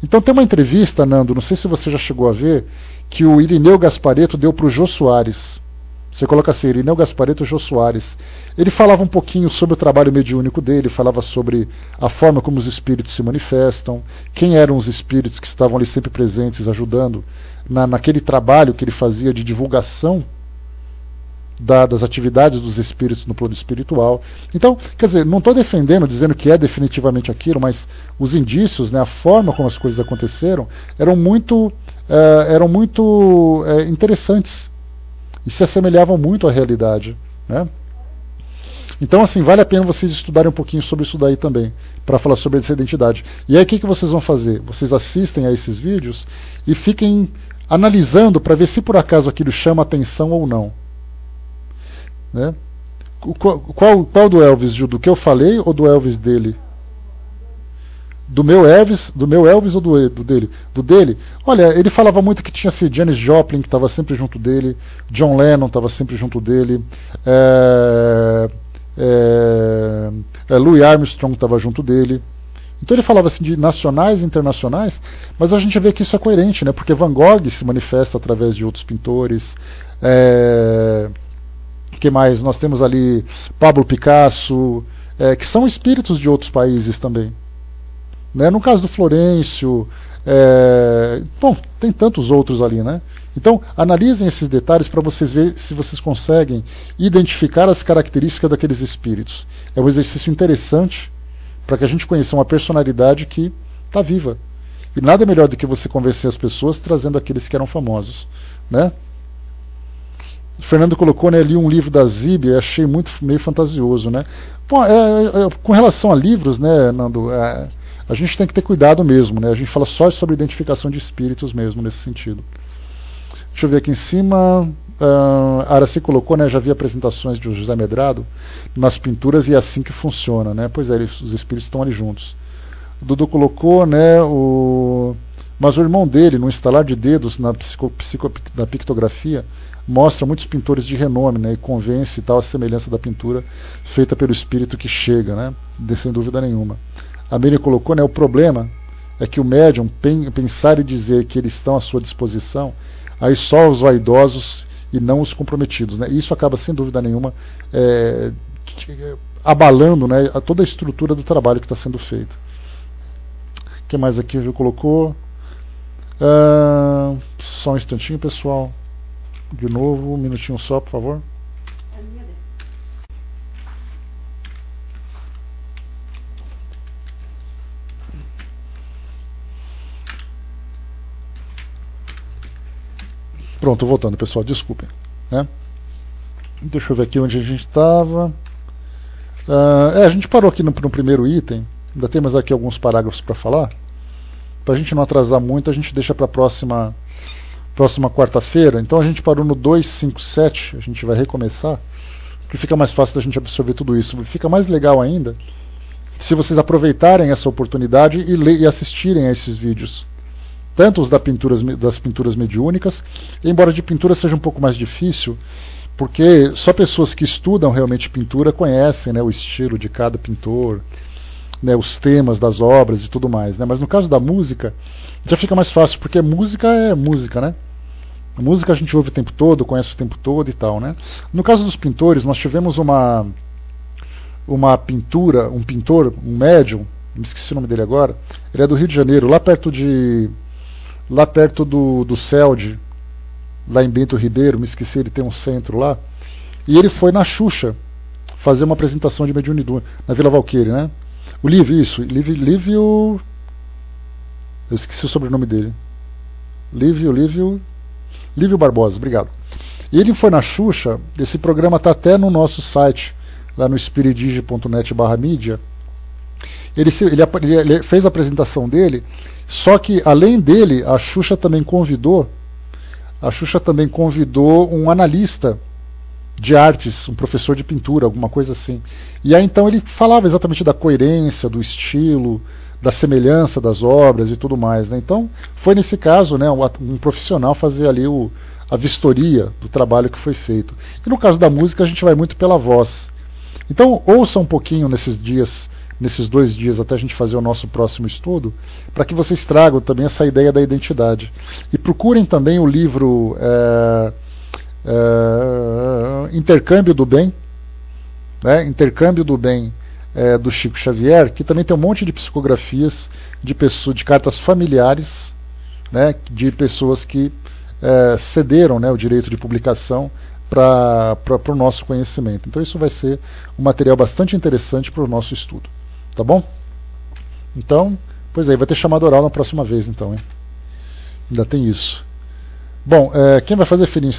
Então tem uma entrevista, Nando, não sei se você já chegou a ver, que o Irineu Gasparetto deu para o Jô Soares. Você coloca assim, Irineu Gasparetto e Jô Soares. Ele falava um pouquinho sobre o trabalho mediúnico dele, falava sobre a forma como os espíritos se manifestam, quem eram os espíritos que estavam ali sempre presentes, ajudando naquele trabalho que ele fazia de divulgação das atividades dos espíritos no plano espiritual. Então, quer dizer, não estou defendendo, dizendo que é definitivamente aquilo, mas os indícios, né, a forma como as coisas aconteceram, eram muito interessantes. E se assemelhavam muito à realidade. Né? Então, assim, vale a pena vocês estudarem um pouquinho sobre isso daí também, para falar sobre essa identidade. E aí, o que vocês vão fazer? Vocês assistem a esses vídeos e fiquem analisando para ver se por acaso aquilo chama atenção ou não. Né? Qual do Elvis, Gil? Do que eu falei ou do Elvis dele? Do meu Elvis ou do dele? Do dele? Olha, ele falava muito que tinha assim, Janis Joplin, que estava sempre junto dele, John Lennon estava sempre junto dele, Louis Armstrong estava junto dele. Então ele falava assim de nacionais e internacionais, mas a gente vê que isso é coerente, né? Porque Van Gogh se manifesta através de outros pintores. Que mais? Nós temos ali Pablo Picasso, que são espíritos de outros países também. Né? No caso do Florencio, bom, tem tantos outros ali, né? Então, analisem esses detalhes para vocês verem se vocês conseguem identificar as características daqueles espíritos. É um exercício interessante para que a gente conheça uma personalidade que está viva. E nada melhor do que você convencer as pessoas trazendo aqueles que eram famosos, né? O Fernando colocou, né, ali um livro da Zíbia, achei meio fantasioso, né? Bom, com relação a livros, né, Nando, a gente tem que ter cuidado mesmo, né? A gente fala só sobre identificação de espíritos mesmo, nesse sentido. Deixa eu ver aqui em cima. A Araci colocou, né? Já vi apresentações de José Medrado nas pinturas e é assim que funciona, né? Pois é, os espíritos estão ali juntos. O Dudu colocou, né? Mas o irmão dele, no estalar de dedos na pictografia, mostra muitos pintores de renome, né? E convence tal a semelhança da pintura feita pelo espírito que chega, né? Sem dúvida nenhuma. A Miriam colocou, né, o problema é que o médium pensar e dizer que eles estão à sua disposição, aí só os vaidosos e não os comprometidos. Né? E isso acaba, sem dúvida nenhuma, abalando, né, toda a estrutura do trabalho que está sendo feito. O que mais aqui já colocou? Só um instantinho, pessoal. De novo, um minutinho só, por favor. Pronto, voltando, pessoal, desculpem. Né? Deixa eu ver aqui onde a gente estava. A gente parou aqui no primeiro item, ainda temos aqui alguns parágrafos para falar. Para a gente não atrasar muito, a gente deixa para a próxima quarta-feira. Então a gente parou no 257, a gente vai recomeçar, que fica mais fácil da gente absorver tudo isso. Fica mais legal ainda se vocês aproveitarem essa oportunidade e assistirem a esses vídeos. Tanto os das pinturas mediúnicas, embora de pintura seja um pouco mais difícil, porque só pessoas que estudam realmente pintura conhecem, né, o estilo de cada pintor, né, os temas das obras e tudo mais, né? Mas no caso da música já fica mais fácil, porque música é música, né? A música a gente ouve o tempo todo, conhece o tempo todo e tal, né? No caso dos pintores, nós tivemos um pintor, um médium, me esqueci o nome dele agora, ele é do Rio de Janeiro, lá perto do CELD, lá em Bento Ribeiro, me esqueci, ele tem um centro lá, e ele foi na Xuxa fazer uma apresentação de mediunidade, na Vila Valqueire, né? O Lívio, eu esqueci o sobrenome dele, Lívio Barbosa, obrigado. E ele foi na Xuxa, esse programa está até no nosso site, lá no spiridige.net/mídia. Ele fez a apresentação dele, só que além dele, a Xuxa também convidou um analista de artes, um professor de pintura, alguma coisa assim. E aí então ele falava exatamente da coerência, do estilo, da semelhança das obras e tudo mais, né? Então foi nesse caso, né, um profissional fazer ali a vistoria do trabalho que foi feito. E no caso da música a gente vai muito pela voz. Então ouça um pouquinho nesses 2 dias até a gente fazer o nosso próximo estudo, para que vocês tragam também essa ideia da identidade. E procurem também o livro Intercâmbio do Bem, né? Intercâmbio do Bem, do Chico Xavier, que também tem um monte de psicografias de cartas familiares, né, de pessoas que cederam, né, o direito de publicação para o nosso conhecimento. Então isso vai ser um material bastante interessante para o nosso estudo. Tá bom? Então, pois aí, vai ter chamada oral na próxima vez, então, hein? Ainda tem isso. Bom, quem vai fazer, filhinho?